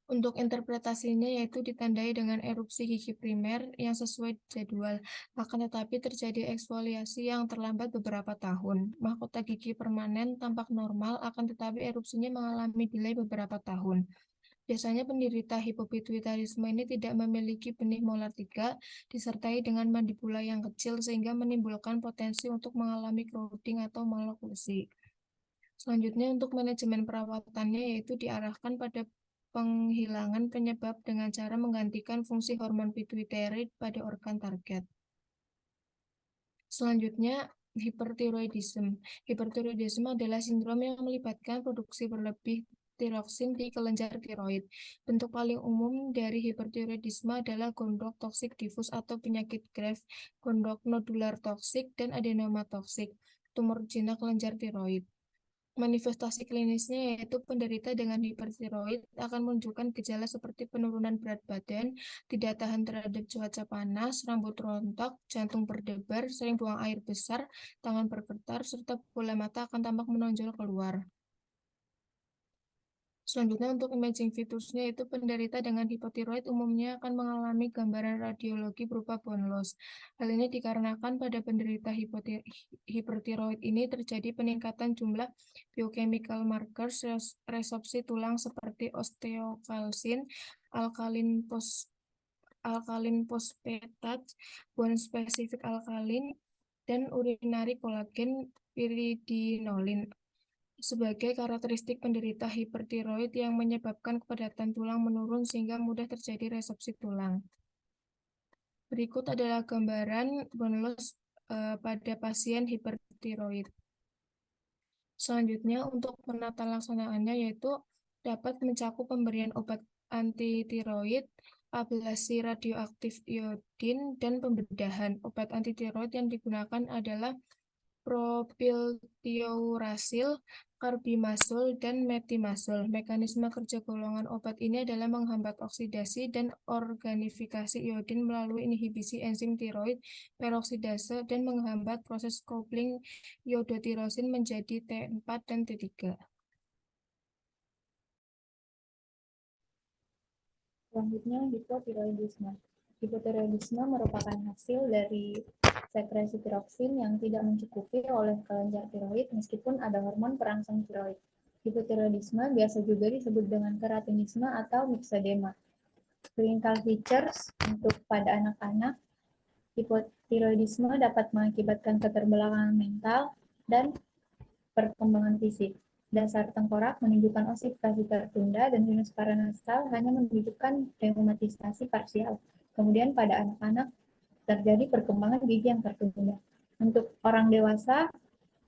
Untuk interpretasinya yaitu ditandai dengan erupsi gigi primer yang sesuai jadwal, akan tetapi terjadi eksfoliasi yang terlambat beberapa tahun. Mahkota gigi permanen tampak normal, akan tetapi erupsinya mengalami delay beberapa tahun. Biasanya penderita hipopituitarisme ini tidak memiliki benih molar 3, disertai dengan mandibula yang kecil sehingga menimbulkan potensi untuk mengalami crowding atau maloklusi. Selanjutnya untuk manajemen perawatannya yaitu diarahkan pada penghilangan penyebab dengan cara menggantikan fungsi hormon pituitari pada organ target. Selanjutnya, hipertiroidisme. Hipertiroidisme adalah sindrom yang melibatkan produksi berlebih tiroksin di kelenjar tiroid. Bentuk paling umum dari hipertiroidisme adalah gondok toksik difus atau penyakit Graves, gondok nodular toksik, dan adenoma toksik, tumor jinak kelenjar tiroid. Manifestasi klinisnya yaitu penderita dengan hipertiroid akan menunjukkan gejala seperti penurunan berat badan, tidak tahan terhadap cuaca panas, rambut rontok, jantung berdebar, sering buang air besar, tangan bergetar, serta bola mata akan tampak menonjol keluar. Selanjutnya untuk imaging fitusnya itu penderita dengan hipotiroid umumnya akan mengalami gambaran radiologi berupa bone loss. Hal ini dikarenakan pada penderita hipertiroid ini terjadi peningkatan jumlah biochemical markers resorpsi tulang seperti osteokalsin, alkalin fosfatat, bone specific alkalin, dan urinary collagen piridinolin sebagai karakteristik penderita hipertiroid yang menyebabkan kepadatan tulang menurun sehingga mudah terjadi resorpsi tulang. Berikut adalah gambaran bone loss pada pasien hipertiroid. Selanjutnya untuk penata laksanaannya yaitu dapat mencakup pemberian obat anti-tiroid, ablasi radioaktif iodin, dan pembedahan. Obat anti-tiroid yang digunakan adalah propiltiuracil, karbimazol, dan metimazol. Mekanisme kerja golongan obat ini adalah menghambat oksidasi dan organifikasi iodin melalui inhibisi enzim tiroid peroksidase dan menghambat proses coupling iodotirosin menjadi T4 dan T3. Selanjutnya, hipotiroidisme. Hipotiroidisme merupakan hasil dari sekresi tiroksin yang tidak mencukupi oleh kelenjar tiroid meskipun ada hormon perangsang tiroid. Hipotiroidisme biasa juga disebut dengan keratinisme atau myxedema. Clinical features untuk pada anak-anak, hipotiroidisme dapat mengakibatkan keterbelakangan mental dan perkembangan fisik. Dasar tengkorak menunjukkan osifikasi tertunda dan sinus paranasal hanya menunjukkan reumatisasi parsial. Kemudian pada anak-anak terjadi perkembangan gigi yang tertunda. Untuk orang dewasa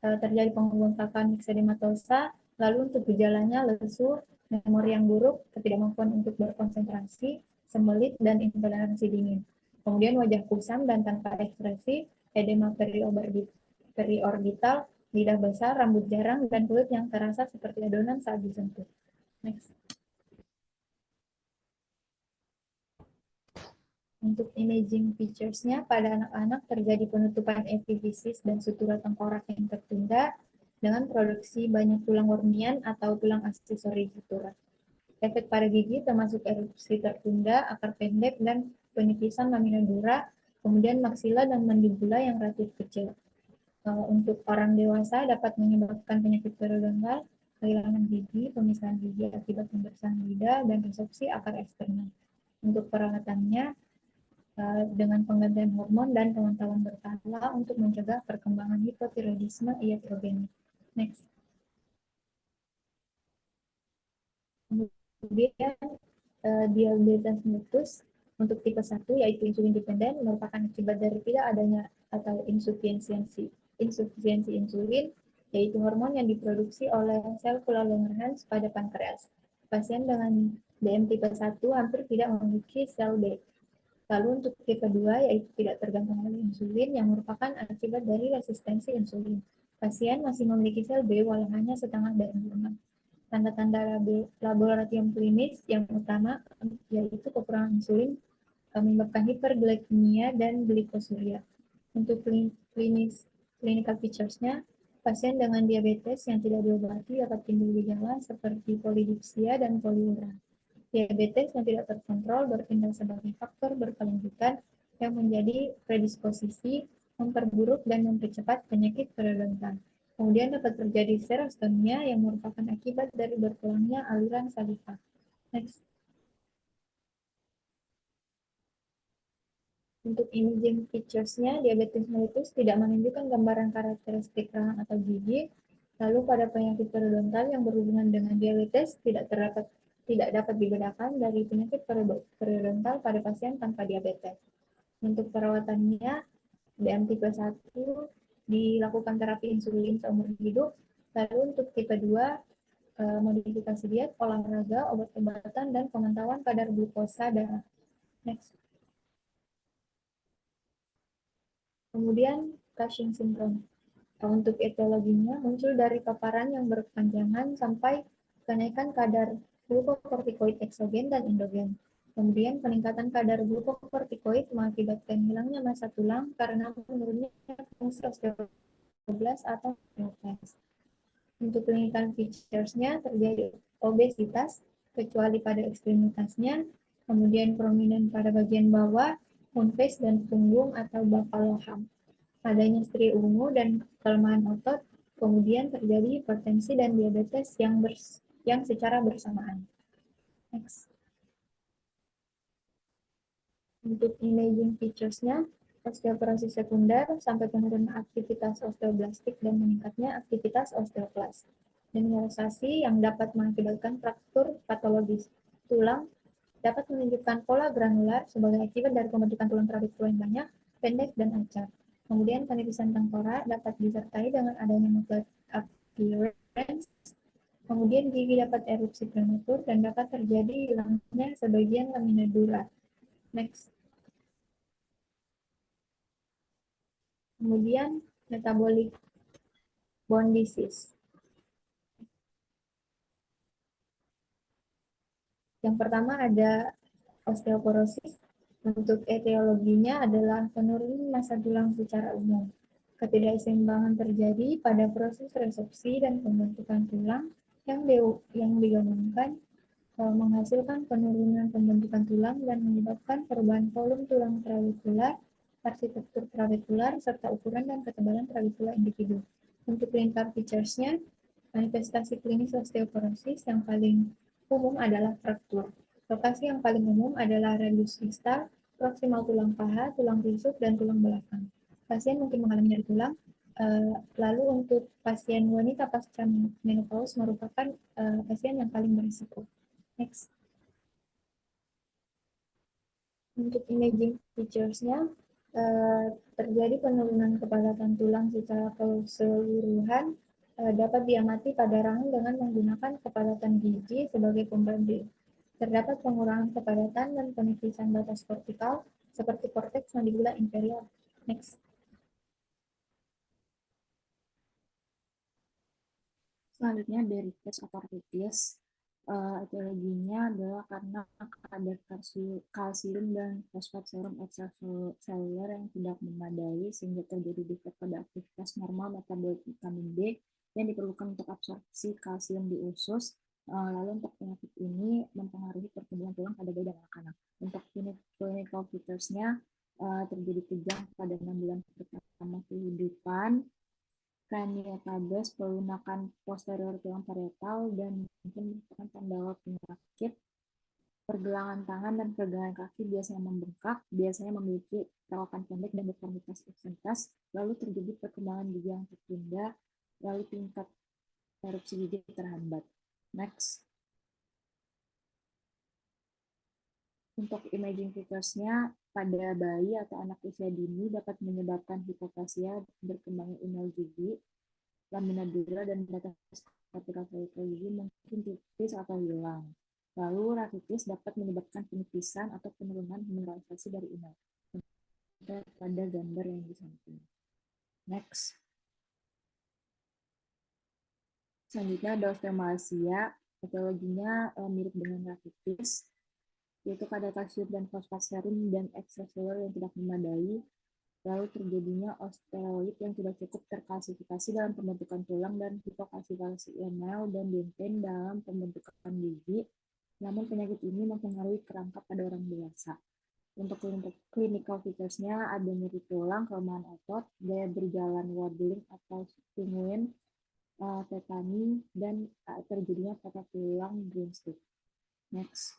terjadi pembengkakan myxedematosa, lalu untuk gejalanya lesu, memori yang buruk, ketidakmampuan untuk berkonsentrasi, sembelit, dan intoleransi dingin. Kemudian wajah kusam dan tanpa ekspresi, edema periorbital, lidah besar, rambut jarang, dan kulit yang terasa seperti adonan saat disentuh. Next. Untuk imaging features-nya, pada anak-anak terjadi penutupan epifisis dan sutura tengkorak yang tertunda dengan produksi banyak tulang wormian atau tulang aksesori sutura. Efek pada gigi termasuk erupsi tertunda, akar pendek, dan penipisan lamina dura, kemudian maksila dan mandibula yang relatif kecil. Untuk orang dewasa dapat menyebabkan penyakit periodontal, kehilangan gigi, pemisahan gigi akibat pembersihan lidah, dan resorpsi akar eksternal. Untuk perawatannya, dengan penggantian hormon dan pemantauan berkala untuk mencegah perkembangan hipotiroidisme iatrogenik. Next. Kemudian diabetes mellitus untuk tipe 1 yaitu insulin dependen merupakan akibat dari tidak adanya atau insufisiensi insulin, yaitu hormon yang diproduksi oleh sel kula Langerhans pada pankreas. Pasien dengan DM tipe 1 hampir tidak memiliki sel B. Lalu untuk tipe 2 yaitu tidak tergantung oleh insulin yang merupakan akibat dari resistensi insulin. Pasien masih memiliki sel B walau hanya setengah dari normal. Tanda-tanda laboratorium klinis yang utama yaitu kekurangan insulin menyebabkan hiperglikemia dan glikosuria. Untuk clinical features-nya, pasien dengan diabetes yang tidak diobati dapat timbul gejala seperti polidipsia dan poliuria. Diabetes yang tidak terkontrol bertindak sebagai faktor berkelanjutan yang menjadi predisposisi memperburuk dan mempercepat penyakit periodontal. Kemudian dapat terjadi serostomia yang merupakan akibat dari berkurangnya aliran saliva. Next. Untuk imaging features-nya, diabetes mellitus tidak menunjukkan gambaran karakteristik rahang atau gigi. Lalu pada penyakit periodontal yang berhubungan dengan diabetes tidak dapat dibedakan dari penyakit periodontal pada pasien tanpa diabetes. Untuk perawatannya, DM tipe 1 dilakukan terapi insulin seumur hidup. Lalu untuk tipe 2, modifikasi diet, olahraga, obat-obatan, dan pemantauan kadar glukosa darah. Next. Kemudian Cushing syndrome. Untuk etiologinya muncul dari paparan yang berkepanjangan sampai kenaikan kadar glukokortikoid eksogen dan endogen. Kemudian peningkatan kadar glukokortikoid mengakibatkan hilangnya massa tulang karena menurunnya fungsi osteoblas atau osteoklas. Untuk clinical features-nya terjadi obesitas, kecuali pada ekstremitasnya, kemudian prominent pada bagian bawah, moon face dan punggung atau buffalo hump. Adanya stri ungu dan kelemahan otot, kemudian terjadi hipertensi dan diabetes yang secara bersamaan. Next. Untuk imaging features-nya, osteoporosis sekunder sampai penurunan aktivitas osteoblastik dan meningkatnya aktivitas osteoklas. Mineralisasi yang dapat mengakibatkan fraktur patologis tulang dapat menunjukkan pola granular sebagai akibat dari pembentukan tulang trabekula yang banyak, pendek, dan acak. Kemudian penipisan tengkorak dapat disertai dengan adanya nuclear appearance. Kemudian gigi dapat erupsi prematur dan dapat terjadi hilangnya sebagian lamina dura. Next. Kemudian metabolic bone disease. Yang pertama ada osteoporosis. Untuk etiologinya adalah penurunan massa tulang secara umum. Ketidakseimbangan terjadi pada proses resorpsi dan pembentukan tulang yang digabungkan menghasilkan penurunan pembentukan tulang dan menyebabkan perubahan volume tulang trabekular, arsitektur trabekular, serta ukuran dan ketebalan trabekula individu. Untuk clinical features-nya, manifestasi klinis osteoporosis yang paling umum adalah fraktur. Lokasi yang paling umum adalah radius distal, proksimal tulang paha, tulang rusuk, dan tulang belakang. Pasien mungkin mengalami nyeri tulang. Lalu untuk pasien wanita pasca menopause merupakan pasien yang paling berisiko. Next. Untuk imaging features-nya, terjadi penurunan kepadatan tulang secara keseluruhan dapat diamati pada rahang dengan menggunakan kepadatan gigi sebagai pembanding. Terdapat pengurangan kepadatan dan penipisan batas kortikal seperti korteks mandibula inferior. Next. Selanjutnya dari tes otortitis, etiologinya adalah karena kadar kalsium dan fosfat serum ekstraseluler yang tidak memadai sehingga terjadi defek pada aktivitas normal metabolit vitamin D yang diperlukan untuk absorpsi kalsium di usus. Lalu untuk penyakit ini mempengaruhi pertumbuhan tulang pada bayi dan anak-anak. Untuk clinical features-nya terjadi kejang pada 6 bulan pertama kehidupan, craniotabes, pelunakan posterior tulang parietal, dan mungkin merupakan tanda awal penyakit. Pergelangan tangan dan pergelangan kaki biasanya membengkak, biasanya memiliki perawakan pendek dan deformitas eksentritas, lalu terjadi perkembangan gigi yang tertunda, lalu tingkat erupsi gigi terhambat. Next. Untuk imaging features-nya, pada bayi atau anak usia dini dapat menyebabkan hipoplasia, berkembangnya inul gigi, lamina dura, dan batas kortikal gigi mungkin tipis atau hilang. Lalu rakitis dapat menyebabkan penipisan atau penurunan mineralisasi dari inul. Pada gambar yang di samping. Next. Selanjutnya ada osteomalacia. Etiologinya mirip dengan rakitis, yaitu kadar kalsium dan fosfat serum dan ekstraseluler yang tidak memadai, lalu terjadinya osteoid yang tidak cukup terkalsifikasi dalam pembentukan tulang dan hipokalsifikasi enel dan dentin dalam pembentukan gigi. Namun penyakit ini mempengaruhi kerangka pada orang dewasa. Untuk clinical features-nya ada nyeri tulang, kelemahan otot, gaya berjalan waddling atau penguin, tetani, dan terjadinya patah tulang greenstick. Next.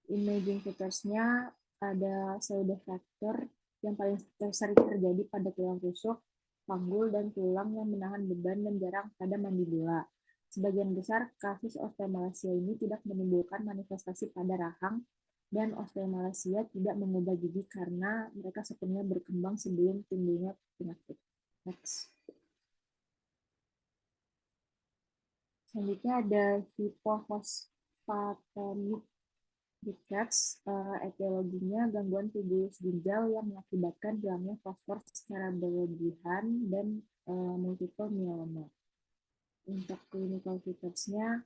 Imaging features-nya ada pseudofracture yang paling sering terjadi pada tulang rusuk, panggul, dan tulang yang menahan beban dan jarang pada mandibula. Sebagian besar kasus osteomalacia ini tidak menimbulkan manifestasi pada rahang, dan osteomalacia tidak mengubah gigi karena mereka sepenuhnya berkembang sebelum timbulnya penyakit. Next. Selanjutnya ada hypophosphatemia Rickets, etiologinya gangguan tubulus ginjal yang mengakibatkan hilangnya fosfor secara berlebihan dan multiple myeloma. Untuk clinical features-nya,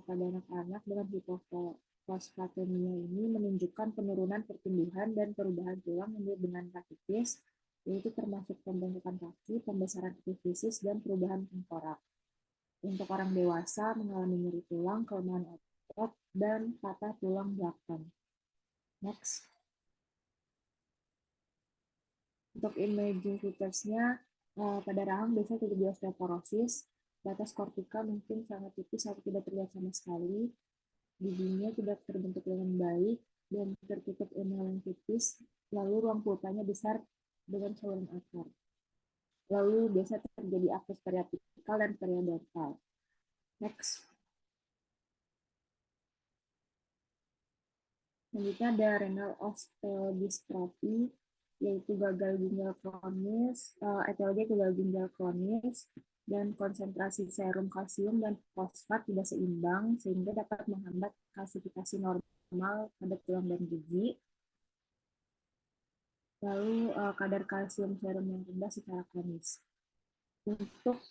pada anak-anak dengan hipofosfatemia ini menunjukkan penurunan pertumbuhan dan perubahan tulang dengan rakitis, yaitu termasuk pembentukan kaki, pembesaran epifisis, dan perubahan tengkorak. Untuk orang dewasa mengalami nyeri tulang, kelemahan otot, dan patah tulang belakang. Next. Untuk imaging features-nya, pada rahang biasanya terjadi osteoporosis, batas kortikal mungkin sangat tipis atau tidak terlihat sama sekali, giginya tidak terbentuk dengan baik, dan tertutup enamel yang tipis, lalu ruang pulpanya besar dengan saluran akar. Lalu biasa terjadi absces periapikal dan periodontal. Next. Selanjutnya ada renal osteodystrophy, yaitu gagal ginjal kronis, etiologi gagal ginjal kronis, dan konsentrasi serum kalsium dan fosfat tidak seimbang, sehingga dapat menghambat kalsifikasi normal pada tulang dan gigi. Lalu kadar kalsium serum yang rendah secara kronis. Untuk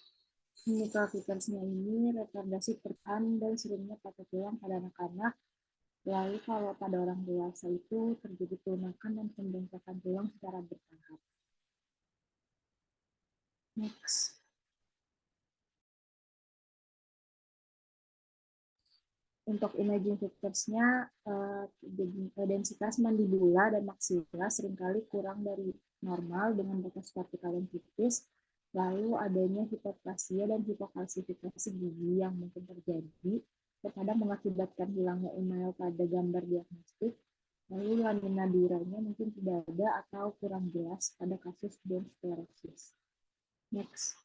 clinical features-nya ini, retardasi pertahanan dan seringnya patah tulang pada anak-anak. Lalu kalau pada orang dewasa itu terjadi pelunakan dan pembengkakan tulang secara bertahap. Next. Untuk imaging features-nya, densitas mandibula dan maksila seringkali kurang dari normal dengan batas kortikal yang tipis. Lalu adanya hipoplasia dan hipokalsifikasi gigi yang mungkin terjadi, terkadang mengakibatkan hilangnya email pada gambar diagnostik. Lalu lamina duranya mungkin tidak ada atau kurang jelas pada kasus densclerosis. Next.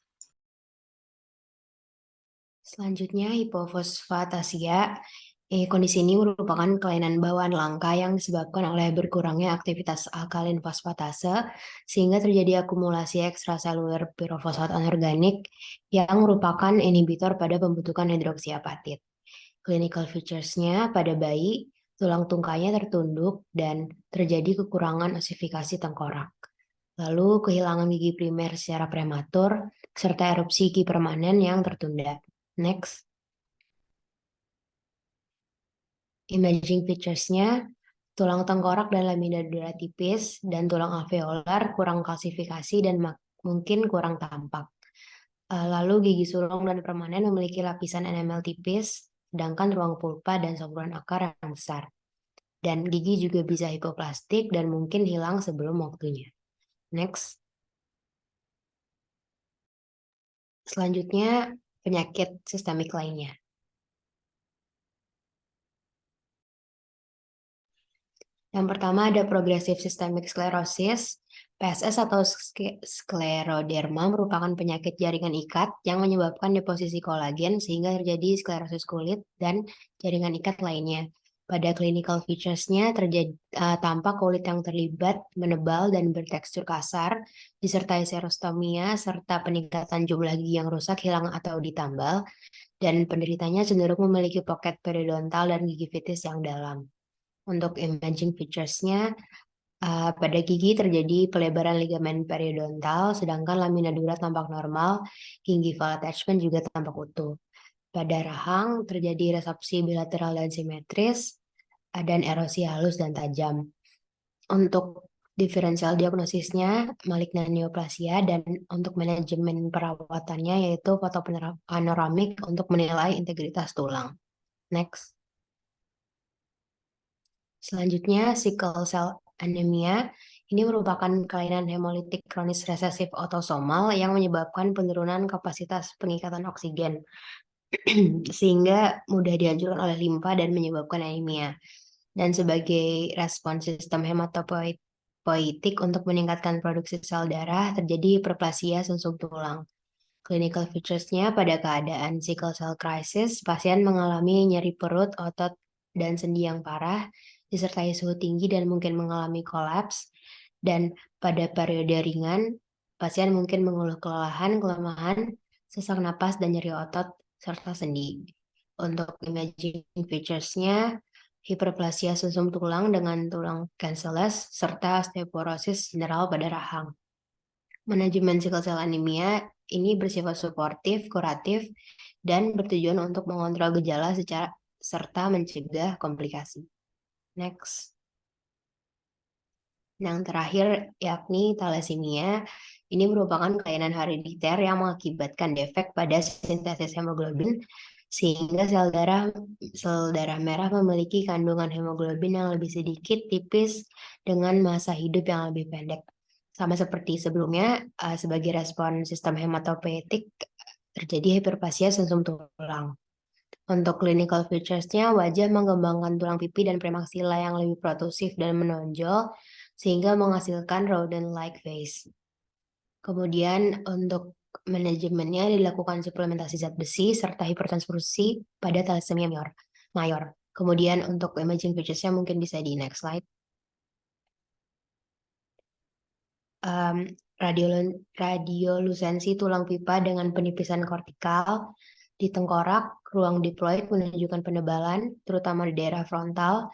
Selanjutnya, hipofosfatasia. Kondisi ini merupakan kelainan bawaan langka yang disebabkan oleh berkurangnya aktivitas alkalin fosfatase, sehingga terjadi akumulasi ekstraseluler pirofosfat anorganik yang merupakan inhibitor pada pembentukan hidroksiapatit. Clinical features-nya pada bayi, tulang tungkanya tertunduk dan terjadi kekurangan osifikasi tengkorak. Lalu kehilangan gigi primer secara prematur, serta erupsi gigi permanen yang tertunda. Next. Imaging features-nya, tulang tengkorak dan lamina dura tipis, dan tulang alveolar kurang kalsifikasi dan mungkin kurang tampak. Lalu gigi sulung dan permanen memiliki lapisan enamel tipis, sedangkan ruang pulpa dan saluran akar yang besar. Dan gigi juga bisa hipoplastik dan mungkin hilang sebelum waktunya. Next. Selanjutnya, penyakit sistemik lainnya. Yang pertama ada progressive systemic sclerosis. PSS atau skleroderma merupakan penyakit jaringan ikat yang menyebabkan deposisi kolagen sehingga terjadi sklerosis kulit dan jaringan ikat lainnya. Pada clinical features-nya tampak kulit yang terlibat, menebal, dan bertekstur kasar, disertai serostomia serta peningkatan jumlah gigi yang rusak, hilang, atau ditambal, dan penderitanya cenderung memiliki pocket periodontal dan gigivitis yang dalam. Untuk imaging features-nya, pada gigi terjadi pelebaran ligamen periodontal, sedangkan lamina dura tampak normal, gingival attachment juga tampak utuh. Pada rahang terjadi resorpsi bilateral dan simetris, dan erosi halus dan tajam. Untuk diferensial diagnosisnya malignan neoplasia, dan untuk manajemen perawatannya yaitu fotopanoramik untuk menilai integritas tulang. Next. Selanjutnya, sickle cell anemia. Ini merupakan kelainan hemolitik kronis resesif autosomal yang menyebabkan penurunan kapasitas pengikatan oksigen, sehingga mudah dihancurkan oleh limfa dan menyebabkan anemia. Dan sebagai respons sistem hematopoietik untuk meningkatkan produksi sel darah, terjadi hiperplasia sumsum tulang. Clinical features-nya pada keadaan sickle cell crisis, pasien mengalami nyeri perut, otot, dan sendi yang parah, disertai suhu tinggi dan mungkin mengalami kolaps. Dan pada periode ringan, pasien mungkin mengeluh kelelahan, kelemahan, sesak napas, dan nyeri otot, serta sendi. Untuk imaging features-nya, hiperplasia sumsum tulang dengan tulang cancellous, serta osteoporosis general pada rahang. Manajemen sickle cell anemia ini bersifat suportif, kuratif, dan bertujuan untuk mengontrol gejala serta mencegah komplikasi. Next. Yang terakhir yakni thalassemia. Ini merupakan kelainan herediter yang mengakibatkan defek pada sintesis hemoglobin sehingga sel darah merah memiliki kandungan hemoglobin yang lebih sedikit tipis dengan masa hidup yang lebih pendek. Sama seperti sebelumnya, sebagai respon sistem hematopoietik terjadi hiperplasia sumsum tulang. Untuk clinical features-nya, wajah mengembangkan tulang pipi dan premaksila yang lebih protrusif dan menonjol, sehingga menghasilkan rodent-like face. Kemudian untuk manajemennya dilakukan suplementasi zat besi serta hipertransfusi pada thalassemia mayor. Kemudian untuk imaging features-nya mungkin bisa di next slide. Radiolusensi tulang pipa dengan penipisan kortikal di tengkorak, ruang diploid menunjukkan penebalan, terutama di daerah frontal,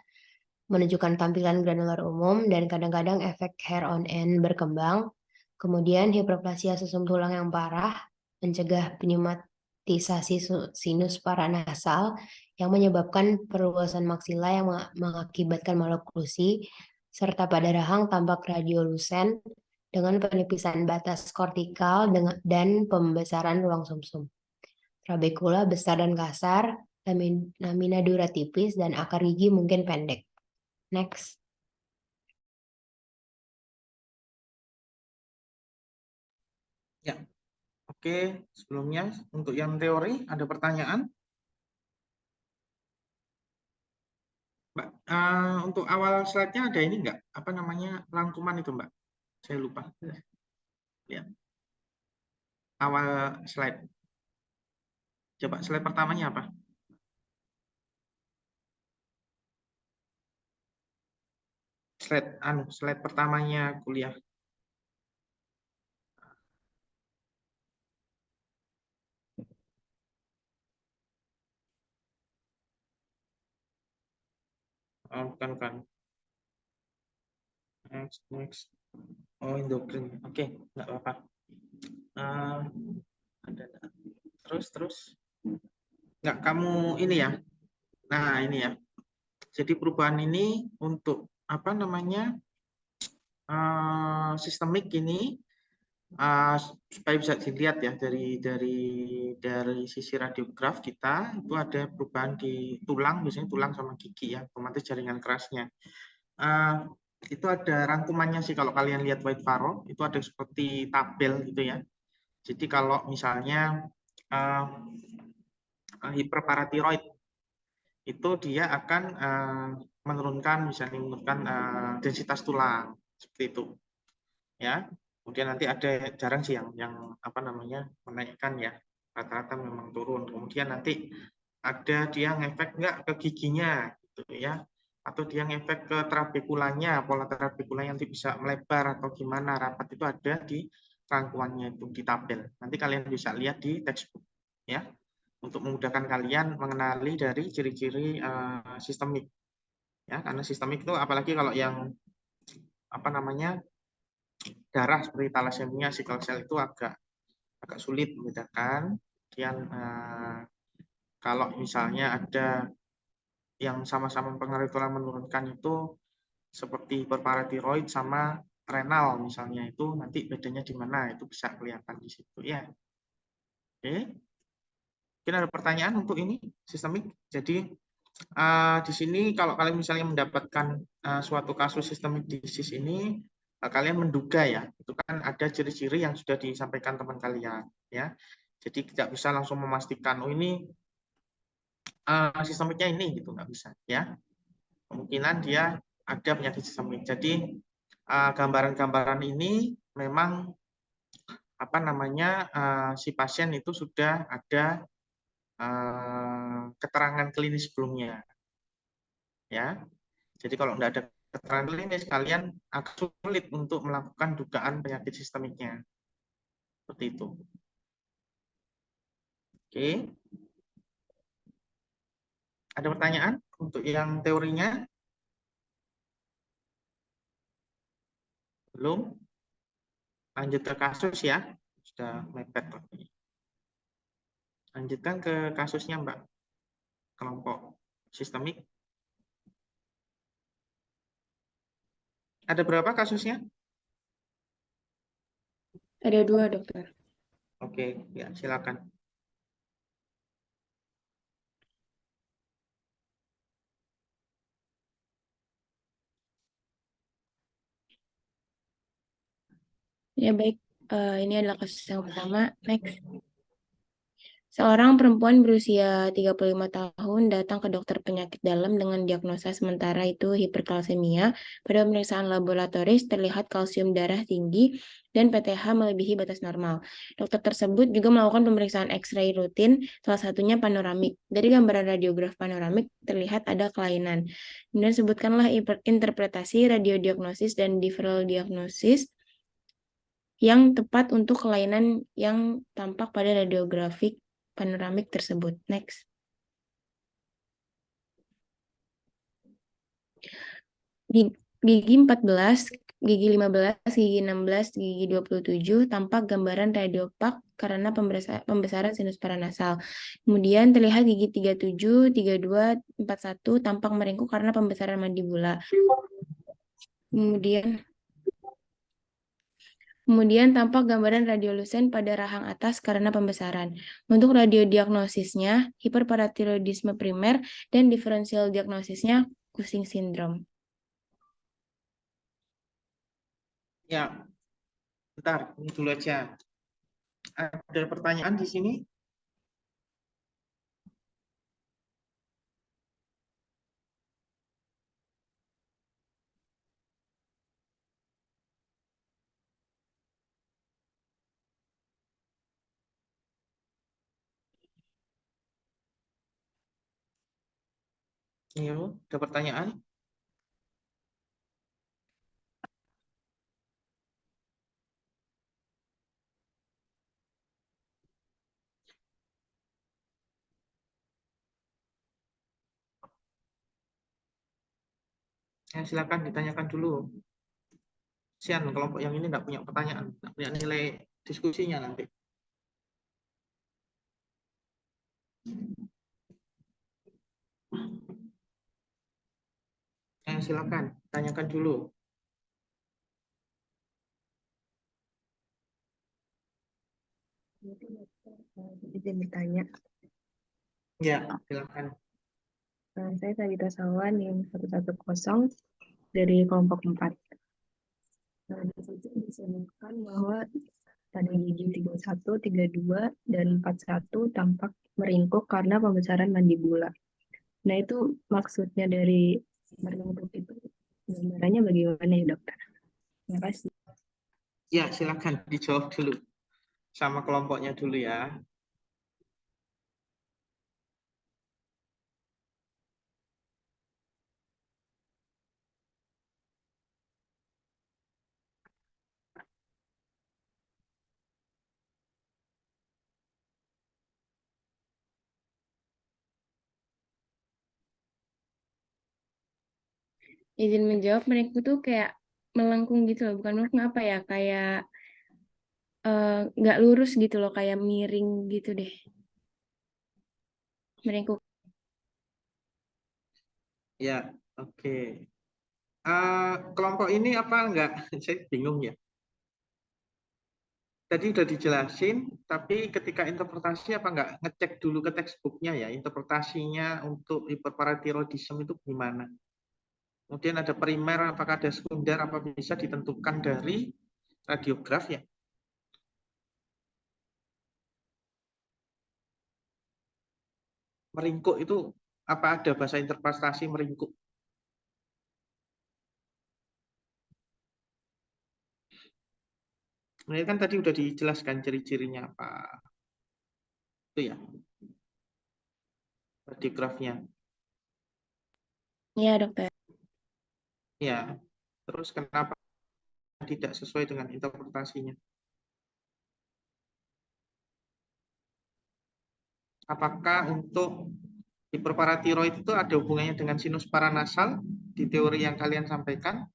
menunjukkan tampilan granular umum, dan kadang-kadang efek hair on end berkembang. Kemudian hiperplasia sumsum tulang yang parah, mencegah pneumatisasi sinus paranasal yang menyebabkan perluasan maksila yang mengakibatkan maloklusi, serta pada rahang tampak radiolusen dengan penipisan batas kortikal dan pembesaran ruang sumsum. Trabekula besar dan kasar, lamina dura tipis, dan akar gigi mungkin pendek. Next. Ya, oke. Sebelumnya untuk yang teori ada pertanyaan? Mbak, untuk awal slide-nya ada ini enggak? Apa namanya rangkuman itu, Mbak? Saya lupa. Ya. Awal slide. Coba slide pertamanya apa? Slide pertamanya kuliah. Oh, bukan. Next. Oh, endokrin. Oke, enggak apa-apa. Terus. Enggak, kamu ini ya. Nah, ini ya. Jadi perubahan ini untuk apa namanya? Sistemik ini supaya bisa dilihat ya dari sisi radiograf kita itu ada perubahan di tulang, biasanya tulang sama gigi ya, otomatis jaringan kerasnya. Itu ada rangkumannya sih kalau kalian lihat White Faro itu ada seperti tabel gitu ya. Jadi kalau misalnya hiperparatiroid itu dia akan menurunkan densitas tulang seperti itu ya. Kemudian nanti ada jarang sih yang apa namanya menaikkan ya, rata-rata memang turun. Kemudian nanti ada dia ngefek nggak ke giginya gitu ya, atau dia ngefek ke trabekulanya, pola trabekulanya nanti bisa melebar atau gimana rapat, itu ada di rangkumannya itu di tabel. Nanti kalian bisa lihat di textbook ya, untuk memudahkan kalian mengenali dari ciri-ciri sistemik ya, karena sistemik itu apalagi kalau yang apa namanya darah seperti thalassemia, sickle cell itu agak sulit membedakan. Kemudian kalau misalnya ada yang sama-sama mempengaruhi tulang menurunkan itu seperti hiperparatiroid sama renal misalnya, itu nanti bedanya di mana itu bisa kelihatan di situ ya. Oke. Mungkin ada pertanyaan untuk ini sistemik. Jadi di sini kalau kalian misalnya mendapatkan suatu kasus systemic disease ini, kalian menduga ya, itu kan ada ciri-ciri yang sudah disampaikan teman kalian ya. Jadi tidak bisa langsung memastikan oh ini sistemiknya ini gitu, nggak bisa ya. Kemungkinan dia ada penyakit sistemik. Jadi gambaran-gambaran ini memang apa namanya si pasien itu sudah ada keterangan klinis sebelumnya ya. Jadi kalau tidak ada keterangan klinis, kalian agak sulit untuk melakukan dugaan penyakit sistemiknya. Seperti itu. Oke. Ada pertanyaan untuk yang teorinya? Belum? Lanjut ke kasus ya. Sudah mepet. Lanjutkan ke kasusnya, Mbak. Kelompok sistemik. Ada berapa kasusnya? Ada 2, dokter. Oke, ya silakan. Ya baik, ini adalah kasus yang pertama. Next. Seorang perempuan berusia 35 tahun datang ke dokter penyakit dalam dengan diagnosa sementara itu hiperkalsemia. Pada pemeriksaan laboratoris terlihat kalsium darah tinggi dan PTH melebihi batas normal. Dokter tersebut juga melakukan pemeriksaan X-ray rutin, salah satunya panoramik. Dari gambaran radiograf panoramik terlihat ada kelainan. Kemudian sebutkanlah interpretasi radiodiagnosis dan differential diagnosis yang tepat untuk kelainan yang tampak pada radiografik panoramik tersebut. Next. Gigi 14, gigi 15, gigi 16, gigi 27 tampak gambaran radiopak karena pembesaran sinus paranasal. Kemudian terlihat gigi 37, 32, 41 tampak meringkuk karena pembesaran mandibula. Kemudian tampak gambaran radiolusen pada rahang atas karena pembesaran. Untuk radiodiagnosisnya, hiperparatiroidisme primer dan diferensial diagnosisnya Cushing syndrome. Ya, bentar, ini dulu aja. Ada pertanyaan di sini? Iya, ada pertanyaan? Ya, silakan ditanyakan dulu. Sian, kelompok yang ini nggak punya pertanyaan, nggak punya nilai diskusinya nanti. Ya, silakan, tanyakan dulu. Izin bertanya. Ya, silakan. Saya Sabita Sawan yang 110 dari kelompok 4. Di situ disebutkan bahwa pada gigi 31, 32, dan 41 tampak meringkuk karena pembesaran mandibula. Nah, itu maksudnya dari meringkuk itu gambarannya bagaimana ya, dokter? Terima kasih. Ya, silakan dijawab dulu sama kelompoknya dulu ya. Izin menjawab, mereka tuh kayak melengkung gitu loh, bukan melengkung apa ya, kayak nggak lurus gitu loh, kayak miring gitu deh. Meringkuk. Ya, oke. Kelompok ini apa enggak? Saya bingung ya. Tadi udah dijelasin, tapi ketika interpretasi apa enggak ngecek dulu ke textbooknya ya, interpretasinya untuk hiperparatiroidisme itu gimana? Kemudian ada primer, apakah ada sekunder, apa bisa ditentukan dari radiograf ya? Meringkuk itu apa ada bahasa interpretasi meringkuk? Ini kan tadi udah dijelaskan ciri-cirinya apa. Itu ya. Radiografnya. Iya, dokter. Ya. Terus kenapa tidak sesuai dengan interpretasinya? Apakah untuk Hiperparatiroid itu ada hubungannya dengan sinus paranasal di teori yang kalian sampaikan.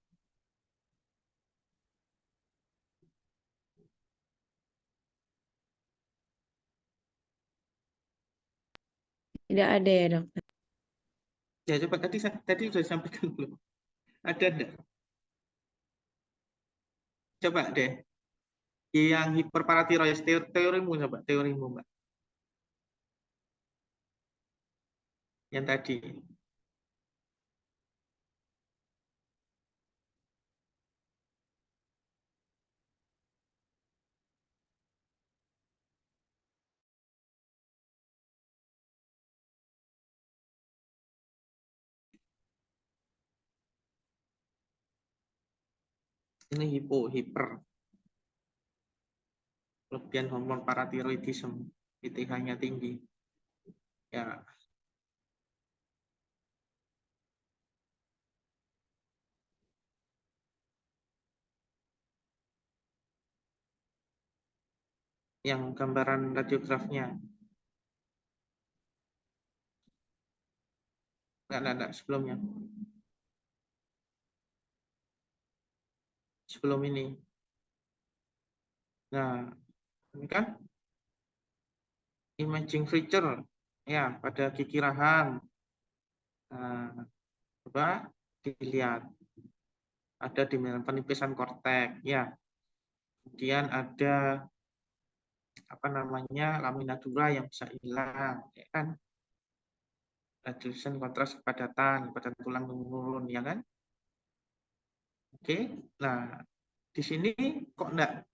Tidak ada ya, dokter. Ya coba tadi sudah disampaikan belum? Ada enggak? Coba deh. Yang hiperparatiroid teorimu coba, teorimu Mbak. Yang tadi. Ini hiper. Kelebihan hormon paratiroidisme, PTH-nya tinggi. Ya. Yang gambaran radiografnya. Enggak, sebelumnya. Sebelum ini. Nah, ini kan imaging feature ya pada gigi rahang. Nah, coba dilihat. Ada di penipisan korteks ya. Kemudian ada apa namanya lamina dura yang bisa hilang, ya kan? Reduction kontras kepadatan tulang menurun, ya kan? Oke, nah di sini kok enggak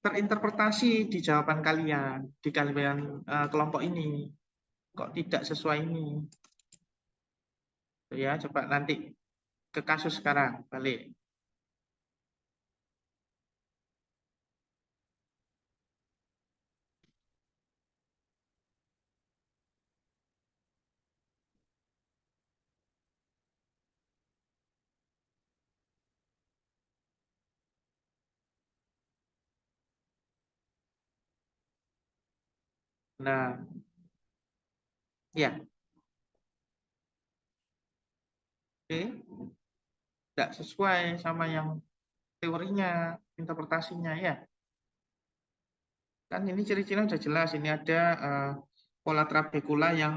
terinterpretasi di jawaban kalian, di kalian kelompok ini, kok tidak sesuai ini? Ya, coba nanti ke kasus sekarang, balik. Nah, ya, oke, tidak sesuai sama yang teorinya, interpretasinya ya. Kan ini ciri-cirinya sudah jelas. Ini ada pola trabekula yang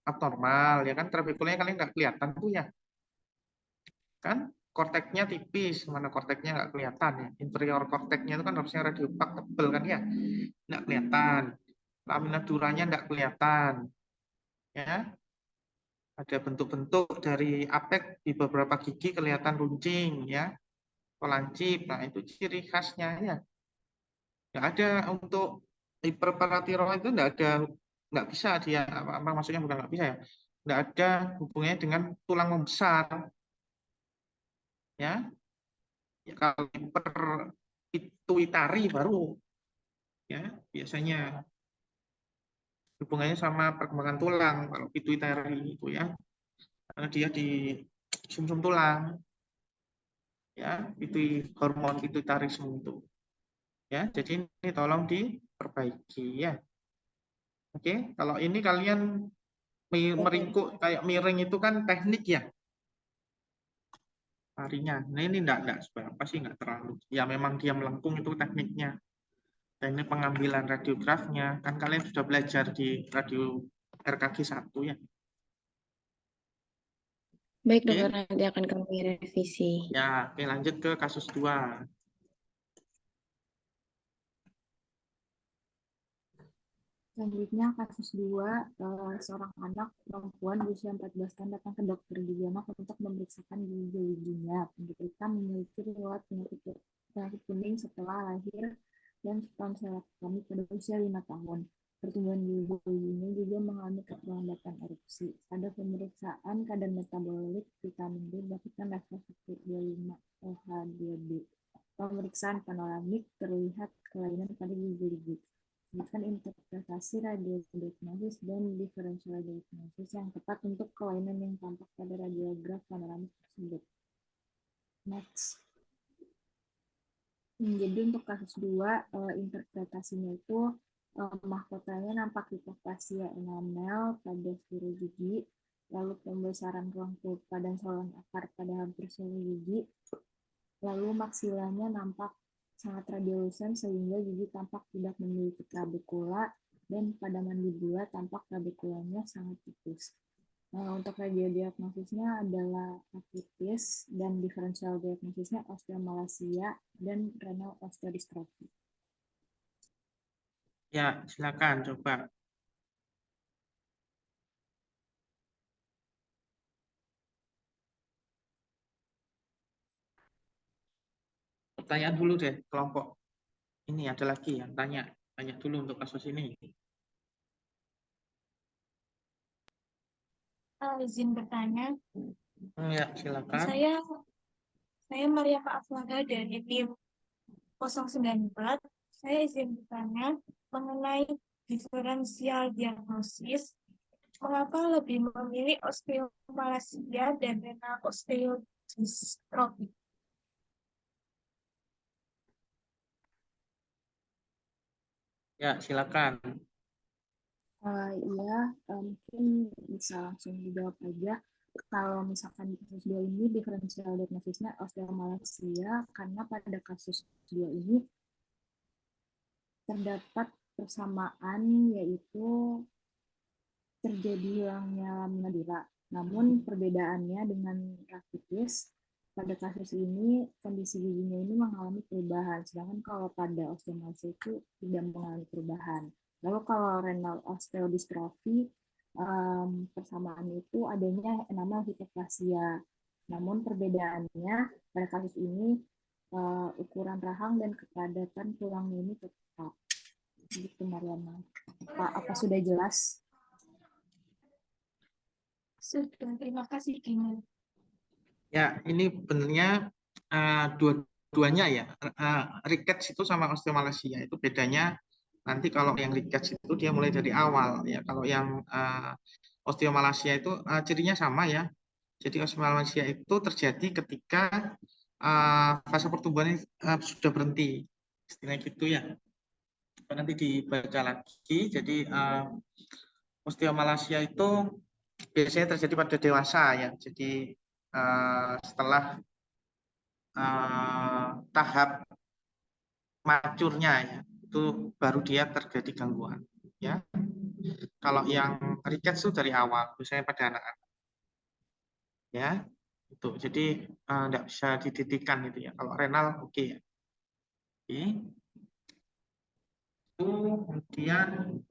abnormal, ya kan? Trabekulanya kalian nggak kelihatan tuh ya, kan? Korteknya tipis, mana korteknya nggak kelihatan ya. Inferior korteknya itu kan harusnya radiopak tebel kan ya, nggak kelihatan. Lamina duranya nggak kelihatan, ya. Ada bentuk-bentuk dari apek di beberapa gigi kelihatan runcing, ya, pelancip. Nah itu ciri khasnya ya. Nggak ada untuk hiperparatiroid itu nggak bisa dia apa maksudnya bukan nggak bisa ya, nggak ada hubungannya dengan tulang membesar ya. Ya kalau hiperpituitari baru ya biasanya hubungannya sama perkembangan tulang kalau pituitari itu ya, karena dia di sumsum tulang ya, itu hormon pituitarisme itu ya. Jadi ini tolong diperbaiki ya. Oke, kalau ini kalian meringkuk kayak miring itu kan teknik ya larinya. Nah ini enggak seberapa sih, enggak terlalu. Ya memang dia melengkung itu tekniknya. Teknik pengambilan radiografnya kan kalian sudah belajar di radio RKG 1 ya. Baik, Oke. dokter, nanti akan kami revisi. Ya, oke, lanjut ke kasus 2. Selanjutnya kasus 2, seorang anak perempuan berusia 14 tahun datang ke dokter gigi anak untuk memeriksakan gigi-giginya. Penderita memiliki riwayat penyakit kuning setelah lahir dan sponselektomi pada usia 5 tahun. Pertumbuhan gigi-giginya juga mengalami keterlambatan erupsi. Pada pemeriksaan kadar metabolik vitamin D didapatkan level 125 LH2B. Pemeriksaan panoramik terlihat kelainan pada gigi-gigi. Sedangkan interpretasi radiodiagnosis dan differential radiodiagnosis yang tepat untuk kelainan yang tampak pada radiograf panoramik tersebut. Next. Jadi untuk kasus 2, interpretasinya itu Mahkotanya nampak hipoplasia enamel pada seluruh gigi, lalu pembesaran ruang pulpa dan saluran akar pada hampir seluruh gigi, lalu maksilanya nampak sangat radiolusen sehingga gigi tampak tidak memiliki trabekula, dan pada mandibula tampak trabekulanya sangat tipis. Untuk radiodiagnosisnya adalah rakitis dan diferensial diagnosisnya osteomalacia dan renal osteodystrofi. Ya, silakan coba. Pertanyaan dulu deh kelompok ini, ada lagi yang tanya dulu untuk kasus ini. Izin bertanya. Ya, silakan. Saya Maria Aflaga dari tim 094. Saya izin bertanya mengenai diferensial diagnosis. Mengapa lebih memilih osteomalacia dan renal osteodystrofi? Ya, silakan. Mungkin bisa langsung dijawab aja. Kalau misalkan di kasus 2 ini diferensial diagnosisnya osteomalacia karena pada kasus 2 ini terdapat persamaan, yaitu terjadi hilangnya lamina dura. Namun perbedaannya dengan rakitis, pada kasus ini kondisi giginya ini mengalami perubahan, sedangkan kalau pada osteomalacia itu tidak mengalami perubahan. Lalu kalau renal osteodystrofi, persamaan itu adanya enamel hipoplasia. Namun perbedaannya pada kasus ini ukuran rahang dan kepadatan tulangnya ini tetap. Gitu, Mariana. Apa sudah jelas? Sudah, terima kasih, Kini. Ya, ini benernya dua-duanya ya. Rickets itu sama osteomalacia itu bedanya. Nanti kalau yang rickets itu dia mulai dari awal ya. Kalau yang osteomalacia itu cirinya sama ya. Jadi osteomalacia itu terjadi ketika fase pertumbuhan sudah berhenti. Istilahnya gitu ya. Nanti dibaca lagi. Jadi osteomalacia itu biasanya terjadi pada dewasa ya. Jadi setelah tahap macurnya ya, itu baru dia terjadi gangguan ya. Kalau yang rickets itu dari awal, biasanya pada anak-anak ya. Itu jadi tidak bisa dititikkan gitu ya. Kalau renal oke ya. Oke. Itu kemudian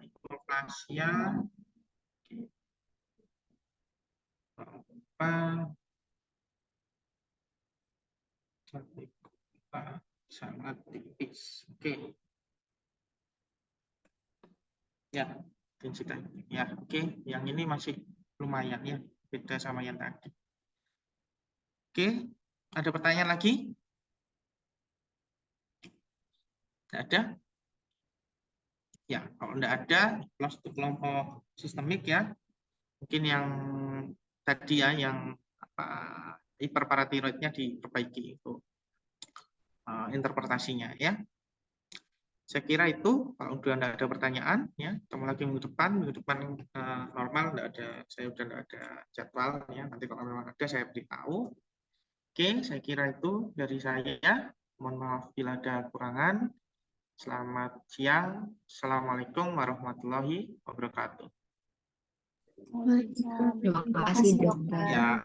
hipoplasia sangat tipis. Oke. Ya, intensitas. Ya, oke. Yang ini masih lumayan ya, beda sama yang tadi. Oke, ada pertanyaan lagi? Tidak ada? Ya, kalau tidak ada, untuk kelompok sistemik ya, mungkin yang tadi ya, yang hiperparatiroidnya diperbaiki itu interpretasinya ya. Saya kira itu, kalau sudah tidak ada pertanyaan ya, ketemu lagi minggu depan normal, tidak ada, saya sudah tidak ada jadwal ya. Nanti kalau memang ada saya beritahu. Oke, saya kira itu dari saya. Mohon maaf bila ada kekurangan. Selamat siang. Assalamualaikum warahmatullahi wabarakatuh. Terima kasih, Dokter. Ya.